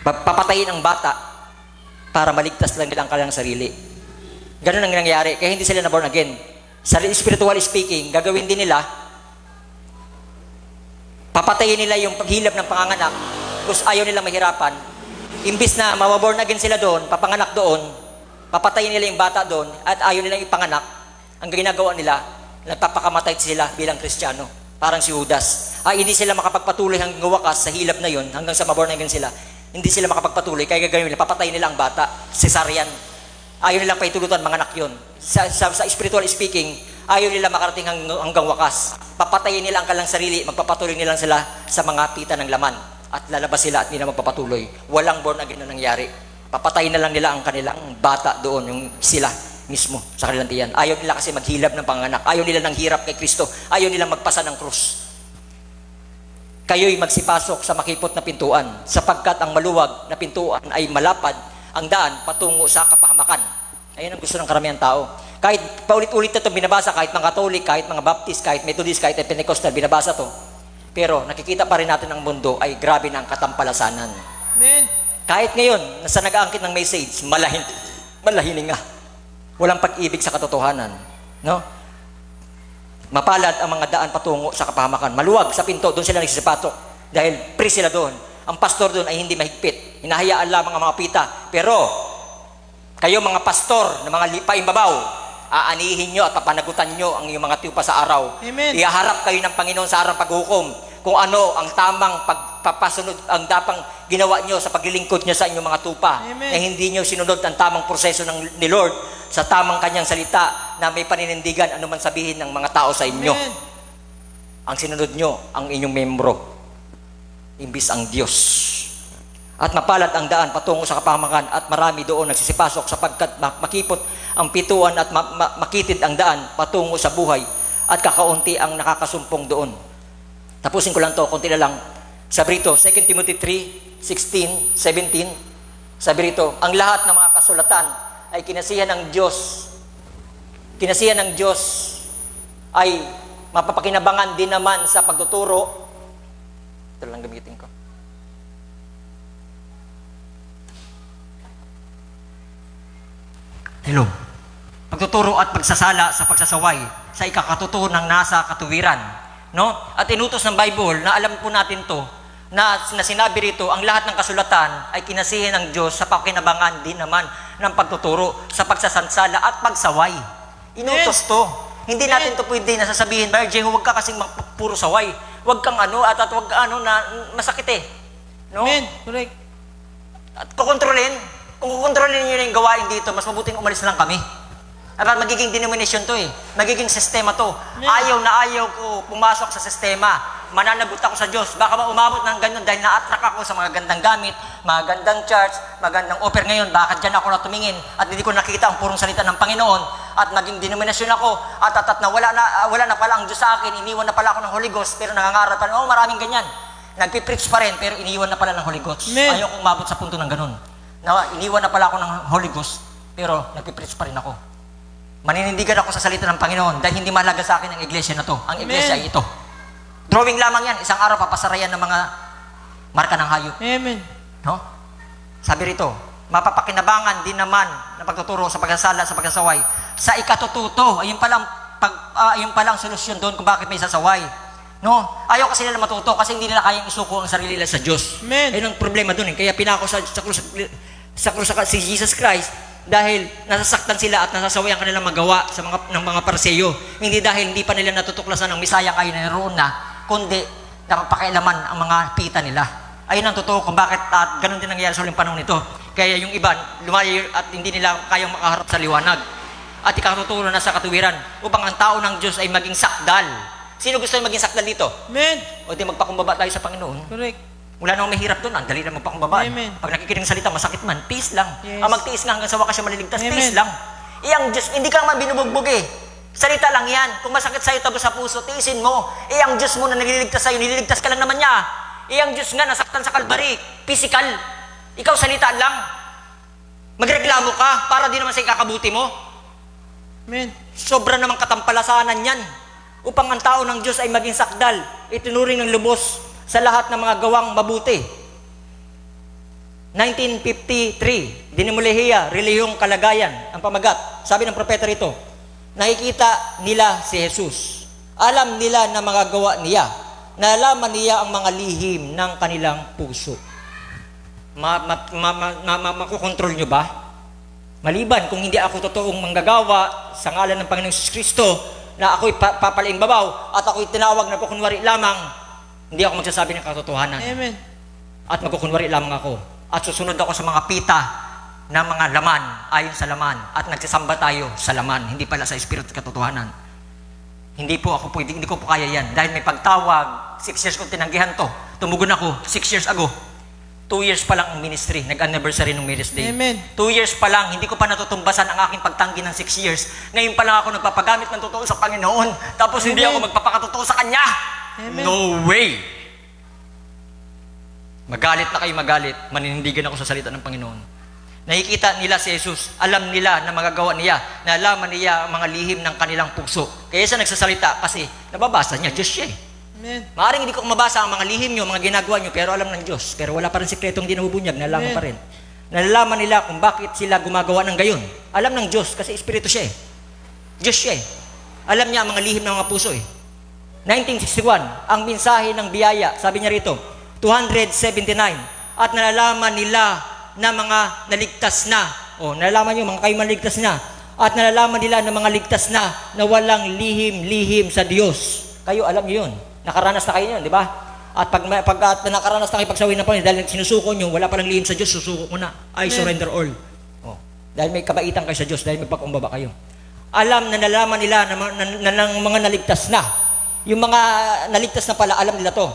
papatayin ang bata para maligtas lang nila ang kanilang sarili. Ganun ang nangyayari. Kaya hindi sila na born again. Sa spiritual speaking, gagawin din nila, papatayin nila yung paghilab ng panganganak, tapos ayaw nilang mahirapan. Imbis na mawaborn again sila doon, papanganak doon, papatayin nila yung bata doon, at ayaw nilang ipanganak, ang ginagawa nila, nagpapakamatay sila bilang Kristiyano. Parang si Judas. Hindi sila makapagpatuloy hanggang wakas sa hilab na yon, hanggang sa maborn again sila. Hindi sila makapagpatuloy, kaya gagawin nila, papatayin nila ang bata, cesarean. Ayaw nilang paitulutan mga anak yun. Sa spiritual speaking, ayaw nila makarating hanggang wakas. Papatayin nila ang kanilang sarili, magpapatuloy nila sila sa mga pita ng laman. At lalabas sila at hindi na magpapatuloy. Walang born again na nangyari. Papatayin na lang nila ang kanilang bata doon, yung sila mismo sa kanilang tiyan. Ayaw nila kasi maghilab ng panganak. Ayaw nila ng hirap kay Kristo. Ayaw nila magpasa ng krus. Kayo'y magsipasok sa makipot na pintuan, sapagkat ang maluwag na pintuan ay malapad ang daan patungo sa kapahamakan. Ayun ang gusto ng karamihan tao. Kahit paulit-ulit na ito binabasa, kahit mga Katolik, kahit mga Baptist, kahit Methodist, kahit Pentecostal, binabasa to. Pero nakikita pa rin natin ang mundo ay grabe na ang katampalasanan. Amen. Kahit ngayon, nasa nag-aangkit ng message, malahining nga. Walang pag-ibig sa katotohanan. No? Mapalad ang mga daan patungo sa kapahamakan. Maluwag sa pinto, doon sila nagsisipatok. Dahil free sila doon. Ang pastor doon ay hindi mahigpit. Hinahayaan lamang ang mga pita. Pero, kayo mga pastor na mga paimbabaw, aanihin nyo at papanagutan nyo ang iyong mga tupa sa araw. Amen. Ihaharap kayo ng Panginoon sa araw paghukom kung ano ang tamang pagpapasunod, ang dapang ginawa nyo sa paglilingkod nyo sa inyong mga tupa. Amen. Na hindi nyo sinunod ang tamang proseso ni Lord sa tamang kanyang salita na may paninindigan anuman sabihin ng mga tao sa inyo. Amen. Ang sinunod nyo, ang inyong membro, imbis ang Diyos. At mapalad ang daan patungo sa kapahamakan at marami doon nagsisipasok sapagkat makipot ang pituan at makitid ang daan patungo sa buhay at kakaunti ang nakakasumpong doon. Tapusin ko lang to, konti na lang. Sabi rito, 2 Timothy 3:16, 17, sabi rito, ang lahat ng mga kasulatan ay kinasihan ng Diyos. Kinasihan ng Diyos ay mapapakinabangan din naman sa pagtuturo. Ito lang gamitin ko. Hello. Pagtuturo at pagsasala sa pagsasaway sa ikakatuto ng nasa katuwiran. No? At inutos ng Bible na alam po natin to na sinabi rito, ang lahat ng kasulatan ay kinasihin ng Diyos sa pakinabangan din naman ng pagtuturo sa pagsasansala at pagsaway. Inutos to. Hindi natin to pwede nasasabihin, Virgin, huwag ka kasing puro saway. Huwag kang at huwag na masakit eh. No? Amen. Correct. At kukontrolin. Kung kukontrolin nyo na yung gawain dito, mas mabuting umalis na lang kami. At magiging denomination to eh. Magiging sistema to. Ayaw na ayaw ko pumasok sa sistema. Mananagot ako sa Diyos. Baka umabot ng ganyan dahil na-attract ako sa mga gandang gamit, mga gandang church, magandang offer ngayon. Baka dyan ako na tumingin at hindi ko nakita ang purong salita ng Panginoon at maging denomination ako at na wala na pala ang Diyos sa akin. Iniwan na pala ako ng Holy Ghost pero nangangarap pa. Maraming ganyan. Nagpipreach pa rin pero iniwan na pala ng Holy Ghost. Amen. Ayaw kong umabot sa punto ng ganun. Iniwan na pala ako ng Holy Ghost pero nagpipreach pa rin ako. Maninindigan ako sa salita ng Panginoon dahil hindi mahalaga sa akin ang iglesia na to. Ang iglesia ay ito. Drawing lamang yan. Isang araw papasarayan ng mga marka ng hayop. Amen. No? Sabi rito, mapapakinabangan din naman ng pagtuturo sa pagsasala, sa pagsasaway. Sa ikatututo, ayun palang solusyon doon kung bakit may sasaway. No? Ayaw kasi nila matuto kasi hindi nila kayang isuko ang sarili nila sa Diyos. Amen. Ayun ang problema doon. Kaya pinako sa krus si Jesus Christ dahil nasasaktan sila at nasasaway ang kanilang magawa ng mga Parseyo. Hindi dahil hindi pa nila natutuklasan ang Misaya kayo na naroon na, kundi napapakialaman ang mga pita nila. Ayun ang totoo kung bakit at ganun din nangyayari sa uling panahon nito. Kaya yung iba, lumayo at hindi nila kayang makaharap sa liwanag. At ikatuturo na sa katuwiran upang ang tao ng Diyos ay maging sakdal. Sino gusto yung maging sakdal dito? Amen. O di magpakumbaba tayo sa Panginoon. Correct. Wala namang mahirap doon. Ang dali lang magpakumbaba. Amen. Pag nakikinig ng salita, masakit man. Peace lang. Yes. Ang magtiis nga hanggang sa wakas siya maliligtas. Amen. Peace lang. Iyang Diyos, hindi ka man binubugbog eh. Salita lang yan. Kung masakit sa'yo tabo sa puso, tiisin mo. Iyang Diyos mo na nagliligtas sa'yo, nililigtas ka lang naman niya. Iyang Diyos nga nasaktan sa Kalbari. Physical. Ikaw salita lang. Magreklamo ka para di naman sa ikakabuti mo. Amen. Sobra namang katampalasanan yan. Upang ang tao ng Diyos ay maging sakdal, itinuring ng lubos sa lahat ng mga gawang mabuti. 1953, Dinimulehiya, Relihiyong Kalagayan, ang pamagat. Sabi ng propeta rito, nakikita nila si Jesus. Alam nila na mga gawa niya. Nalaman niya ang mga lihim ng kanilang puso. Makukontrol nyo ba? Maliban kung hindi ako totoong manggagawa sa ngalan ng Panginoong Jesus Kristo, na ako'y papalaing babaw at ako'y tinawag na kukunwari lamang, hindi ako magsasabi ng katotohanan. Amen. At magkukunwari lamang ako. At susunod ako sa mga pita na mga laman ayon sa laman at nagsasamba tayo sa laman, hindi pala sa espiritu at katotohanan. Hindi ko po kaya yan. Dahil may pagtawag, 6 years kong tinanggihan to. Tumugon ako, 6 years ago. 2 years pa lang ang ministry, nag-anniversary ng Marriage Day. Amen. 2 years pa lang, hindi ko pa natutumbasan ang aking pagtanggi ng 6 years. Ngayon pa lang ako nagpapagamit ng totoo sa Panginoon. Tapos hindi Amen. ako magpapakatotoo sa Kanya. Amen. No way! Magalit na kayo magalit, maninindigan ako sa salita ng Panginoon. Nakikita nila si Jesus, alam nila na magagawa niya, nalaman niya ang mga lihim ng kanilang puso. Kaya siya nagsasalita kasi nababasa niya, Diyos siya eh. Amen. Maaaring hindi ko mabasa ang mga lihim nyo, mga ginagawa nyo, pero alam ng Diyos. Pero wala pa rin sikretong di nabubunyag, nalaman Amen. pa rin. Nalalaman nila kung bakit sila gumagawa ng gayon. Alam ng Diyos, kasi Espiritu siya eh. Diyos siya eh. Alam niya ang mga lihim ng mga puso eh. 1961, ang mensahe ng biyaya, sabi niya rito, 279, at nalalaman nila na mga naligtas na. Nalalaman nyo, mga kayo maligtas na. At nalalaman nila na mga ligtas na walang lihim-lihim sa Diyos. Kayo, alam nyo yun. Nakaranas na kayo yun, di ba? At pag nakaranas na kayo pagsawin ng Panginoon, dahil sinusuko nyo, wala palang lihim sa Diyos, susuko ko na. I surrender all. Dahil may kabaitan kayo sa Diyos, dahil may pagkumbaba kayo. Alam na nalaman nila na mga naligtas na. Yung mga naligtas na pala, alam nila to.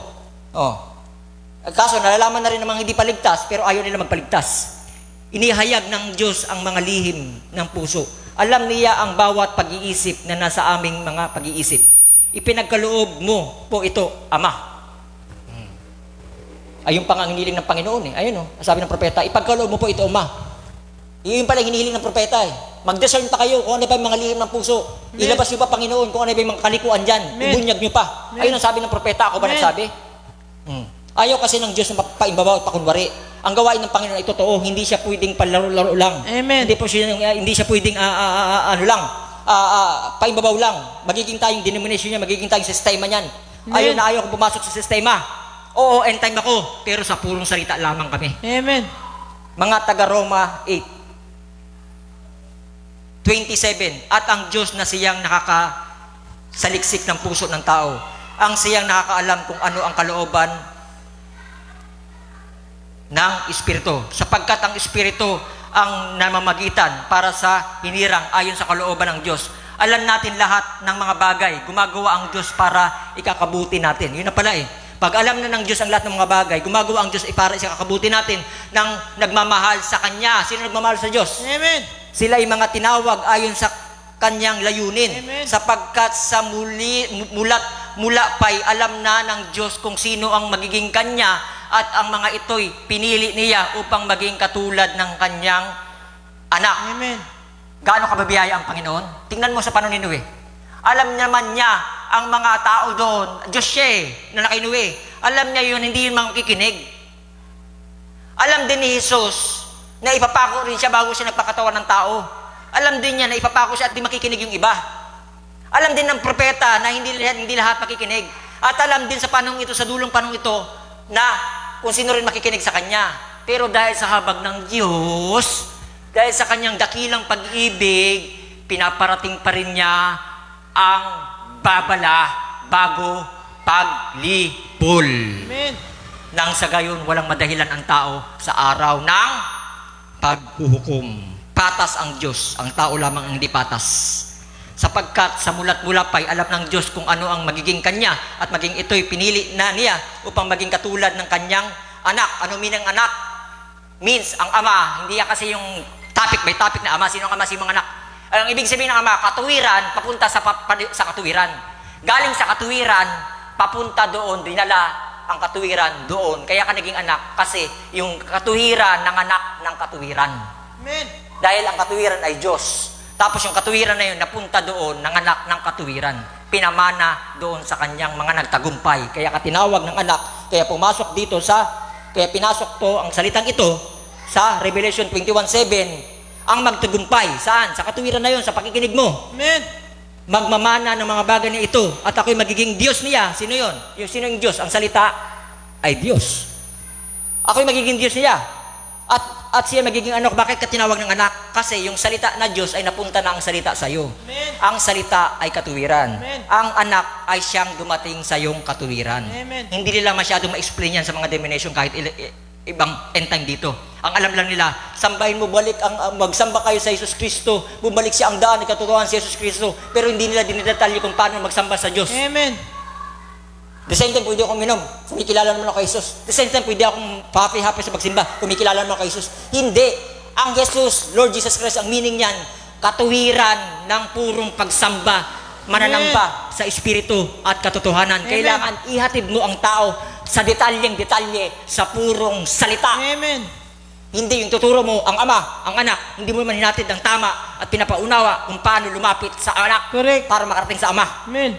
Kaso nalalaman na rin ng mga hindi paligtas, pero ayaw nila magpaligtas. Inihayag ng Diyos ang mga lihim ng puso. Alam niya ang bawat pag-iisip na nasa aming mga pag-iisip. Ipinagkaloob mo po ito, Ama. Ayun pang ang hiniling ng Panginoon eh. Ayun sabi ng propeta, ipagkaloob mo po ito, Ama. Yun pala hinihiling ng propeta eh. Mag-discern pa kayo kung ano ba yung mga lihim ng puso. Amen. Ilabas nyo pa, Panginoon, kung ano ba yung mga kalikuan dyan. Amen. Ibunyag nyo pa. Amen. Ayun ang sabi ng propeta. Ako ba Amen. nagsabi? Ayaw kasi ng Diyos na paimbabaw at pakunwari. Ang gawain ng Panginoon ay totoo. Hindi siya pwedeng palaro-laro lang. Amen. Hindi siya pwedeng paimbabaw lang. Magiging tayong denomination niya, magiging tayong sistema niyan. Amen. Ayaw na ayaw kong pumasok sa sistema. Oo, end time ako. Pero sa purong salita lamang kami. Amen. Mga taga Roma 8:27, at ang Diyos na siyang nakakasaliksik ng puso ng tao, ang siyang nakakaalam kung ano ang kalooban ng Espiritu, sapagkat ang Espiritu ang namamagitan para sa hinirang ayon sa kalooban ng Diyos. Alam natin lahat ng mga bagay, gumagawa ang Diyos para ikakabuti natin. Yun na pala eh. Pag alam na ng Diyos ang lahat ng mga bagay, gumagawa ang Diyos para ikakabuti natin ng nagmamahal sa Kanya. Sino nagmamahal sa Diyos? Amen. Sila ay mga tinawag ayon sa Kanyang layunin. Amen. Sapagkat sa mula pa'y alam na ng Diyos kung sino ang magiging Kanya, at ang mga ito'y pinili niya upang maging katulad ng Kanyang anak. Amen. Gaano kababiyaya ang Panginoon? Tingnan mo sa Pano-Ninue. Alam naman niya ang mga tao doon, Diyos siya na nakinuwi. Alam niya yun, hindi yun makikinig. Alam din ni Jesus na ipapako rin siya bago siya nagpakatawan ng tao. Alam din niya na ipapako siya at di makikinig yung iba. Alam din ng propeta na hindi lahat makikinig. At alam din sa panahon ito, sa dulong panahon ito, na kung sino rin makikinig sa Kanya. Pero dahil sa habag ng Diyos, dahil sa Kanyang dakilang pag-ibig, pinaparating pa rin niya ang babala bago paglipol. Amen. Nang sa gayon, walang madahilan ang tao sa araw ng paghuhukom. Patas ang Diyos, ang tao lamang ang hindi patas. Sapagkat sa mulat mula pa'y alam ng Diyos kung ano ang magiging Kanya, at maging ito'y pinili na niya upang maging katulad ng Kanyang anak. Ano meaning anak? Means ang ama, hindi yan kasi yung topic by topic na ama. Sino ang ama, sino ang anak? Ang ibig sabihin ng ama, katuwiran, papunta sa katuwiran. Galing sa katuwiran, papunta doon, dinala ang katuwiran doon. Kaya ka naging anak kasi yung katuwiran ng anak ng katuwiran. Amen. Dahil ang katuwiran ay Diyos. Tapos yung katuwiran na yun, napunta doon ng anak ng katuwiran. Pinamana doon sa kanyang mga nagtagumpay. Kaya katinawag ng anak, kaya pumasok dito kaya pinasok to, ang salitang ito, sa Revelation 21:7, ang magtagumpay. Saan? Sa katuwiran na yun, sa pakikinig mo. Amen. Magmamana ng mga bagay na ito, at ako'y magiging Diyos niya. Sino yun? Sino yung Diyos? Ang salita ay Diyos. Ako'y magiging Diyos niya. At siya magiging anak. Bakit ka tinawag ng anak? Kasi yung salita na Diyos ay napunta na ang salita sa iyo. Amen. Ang salita ay katuwiran. Amen. Ang anak ay siyang dumating sa iyong katuwiran. Amen. Hindi nila masyadong ma-explain yan sa mga denomination kahit ibang end time dito. Ang alam lang nila, sambahin mo balik magsamba kayo sa Jesus Kristo, bumalik siya ang daan ng katotohanan sa Jesus Kristo, pero hindi nila dinidetalye kung paano magsamba sa Diyos. Amen. The same time, pwede akong minom, kumikilala naman ako kay Jesus. The same time, pwede akong happy sa magsimba, kumikilala naman ako kay Jesus. Hindi. Ang Jesus, Lord Jesus Christ, ang meaning niyan, katuwiran ng purong pagsamba, mananamba sa Espiritu at katotohanan. Amen. Kailangan ihatid mo ang tao sa detalye sa purong salita. Amen. Hindi yung tuturo mo ang ama, ang anak, hindi mo naman hinatid ang tama at pinapaunawa kung paano lumapit sa anak Correct. para makarating sa ama. Amen.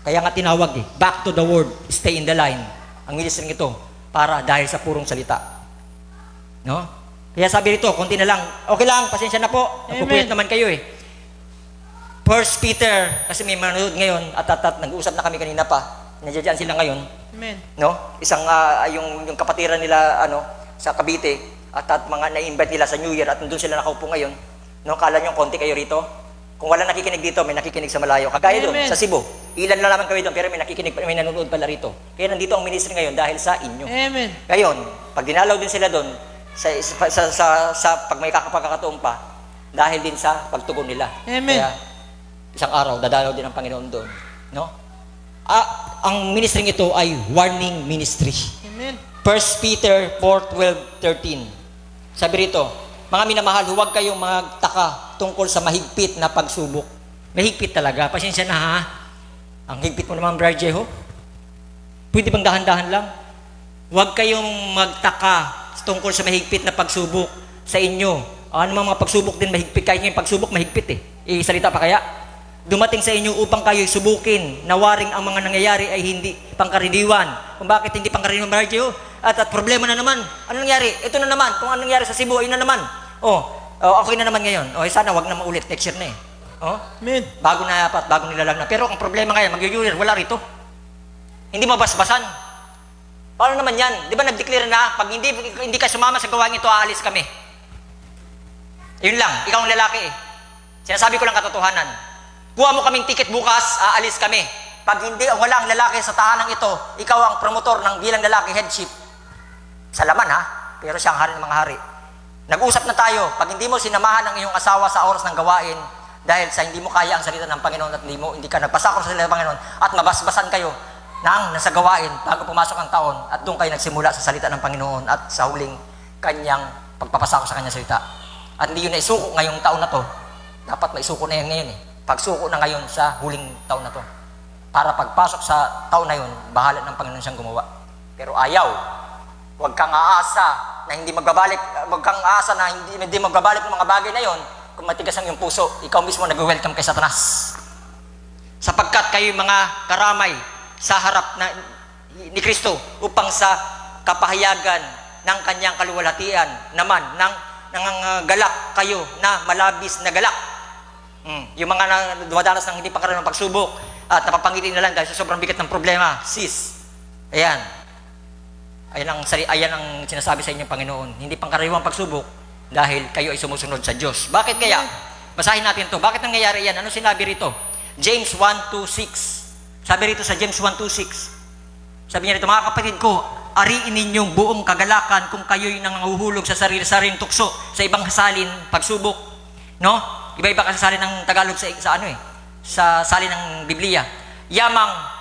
Kaya nga tinawag back to the word, stay in the line. Ang ministering ito, para dahil sa purong salita. No? Kaya sabi rito, konti na lang, okay lang, pasensya na po, napupuyat naman kayo eh. 1 Peter, kasi may manonood ngayon, at nag-uusap na kami kanina pa, nandiyan sila ngayon, Amen. no? Isang, yung kapatiran nila, sa Cavite, at mga na-invite nila sa New Year, at nandun sila nakaupo ngayon, no? Kala nyo, konti kayo rito. Kung wala nakikinig dito, may nakikinig sa malayo. Kagaya doon, Amen. sa Cebu. Ilan na naman kayo doon, pero may nakikinig, may nanonood pala rito. Kaya nandito ang ministry ngayon dahil sa inyo. Amen. Ngayon, pag dinalaw din sila doon, sa pag may kakapagkakataon pa, dahil din sa pagtugon nila. Amen. Kaya, isang araw, dadalaw din ang Panginoon doon. No? Ang ministry ito ay warning ministry. Amen. 1 Peter 4:12-13. Sabi rito, mga minamahal, huwag kayong magtaka tungkol sa mahigpit na pagsubok. Mahigpit talaga. Pasensya na ha. Ang higpit mo naman, Brother Jeho. Pwede bang dahan-dahan lang? Huwag kayong magtaka tungkol sa mahigpit na pagsubok sa inyo. Ano mga pagsubok din mahigpit? Kahit yung pagsubok mahigpit eh. Isalita pa kaya? Dumating sa inyo upang kayo'y subukin, nawaring ang mga nangyayari ay hindi pangkaraniwan. Kung bakit hindi pangkaraniwan, Brother Jeho? At problema na naman. Ano nangyari? Ito na naman. Kung ano nangyari sa Cebu, ayun na naman. Okay na naman ngayon. Sana wag na maulit. Next year na eh. Amen. Bago nilalang na. Pero ang problema ngayon, mag-year, wala rito. Hindi mabasbasan. Paano naman yan? Di ba nag-declare na, pag hindi ka sumama sa gawain ito, aalis kami. Yun lang. Ikaw ang lalaki eh. Sinasabi ko lang katotohanan. Kuha mo kaming ticket bukas, aalis kami. Pag hindi, wala ang lalaki sa tahanang ito, ikaw ang promotor ng bilang lalaki headship. Sa laman ha, pero siya ang hari ng mga hari. Nag-usap na tayo, pag hindi mo sinamahan ang iyong asawa sa oras ng gawain, dahil sa hindi mo kaya ang salita ng Panginoon at hindi ka nagpasakop sa salita ng Panginoon, at mabasbasan kayo nasa gawain bago pumasok ang taon, at doon kayo nagsimula sa salita ng Panginoon at sa huling kanyang pagpapasakop sa kanyang salita. At hindi yun na isuko ngayong taon na to. Dapat maisuko na yan ngayon eh. Pagsuko na ngayon sa huling taon na to. Para pagpasok sa taon na yun, bahala ng Panginoon siyang gumawa. Pero ayaw. Huwag kang aasa na hindi magbabalik, huwag kang aasa na hindi magbabalik ng mga bagay na yon kung matigas ang iyong puso. Ikaw mismo nag-welcome kay Satanas. Sapagkat kayo mga karamay sa harap ni Kristo upang sa kapahayagan ng kanyang kaluwalhatian naman ng galak kayo na malabis na galak. Yung mga dumadanas ng hindi pangkaraniwang pagsubok at napapangiti na lang dahil sa sobrang bigat ng problema, sis. Ayan ang sinasabi sa inyo, Panginoon. Hindi pangkaraniwang pagsubok dahil kayo ay sumusunod sa Diyos. Bakit kaya? Basahin natin to. Bakit nangyayari yan? Ano sinabi rito? James 1:26. Sabi rito sa James 1:26. Sabi niya rito, mga kapatid ko, ariin ninyong buong kagalakan kung kayo'y nanguhulog sa sarili-sariling tukso sa ibang hasalin, pagsubok. No? Iba-iba kasi salin ng Tagalog sa salin ng Biblia. Yamang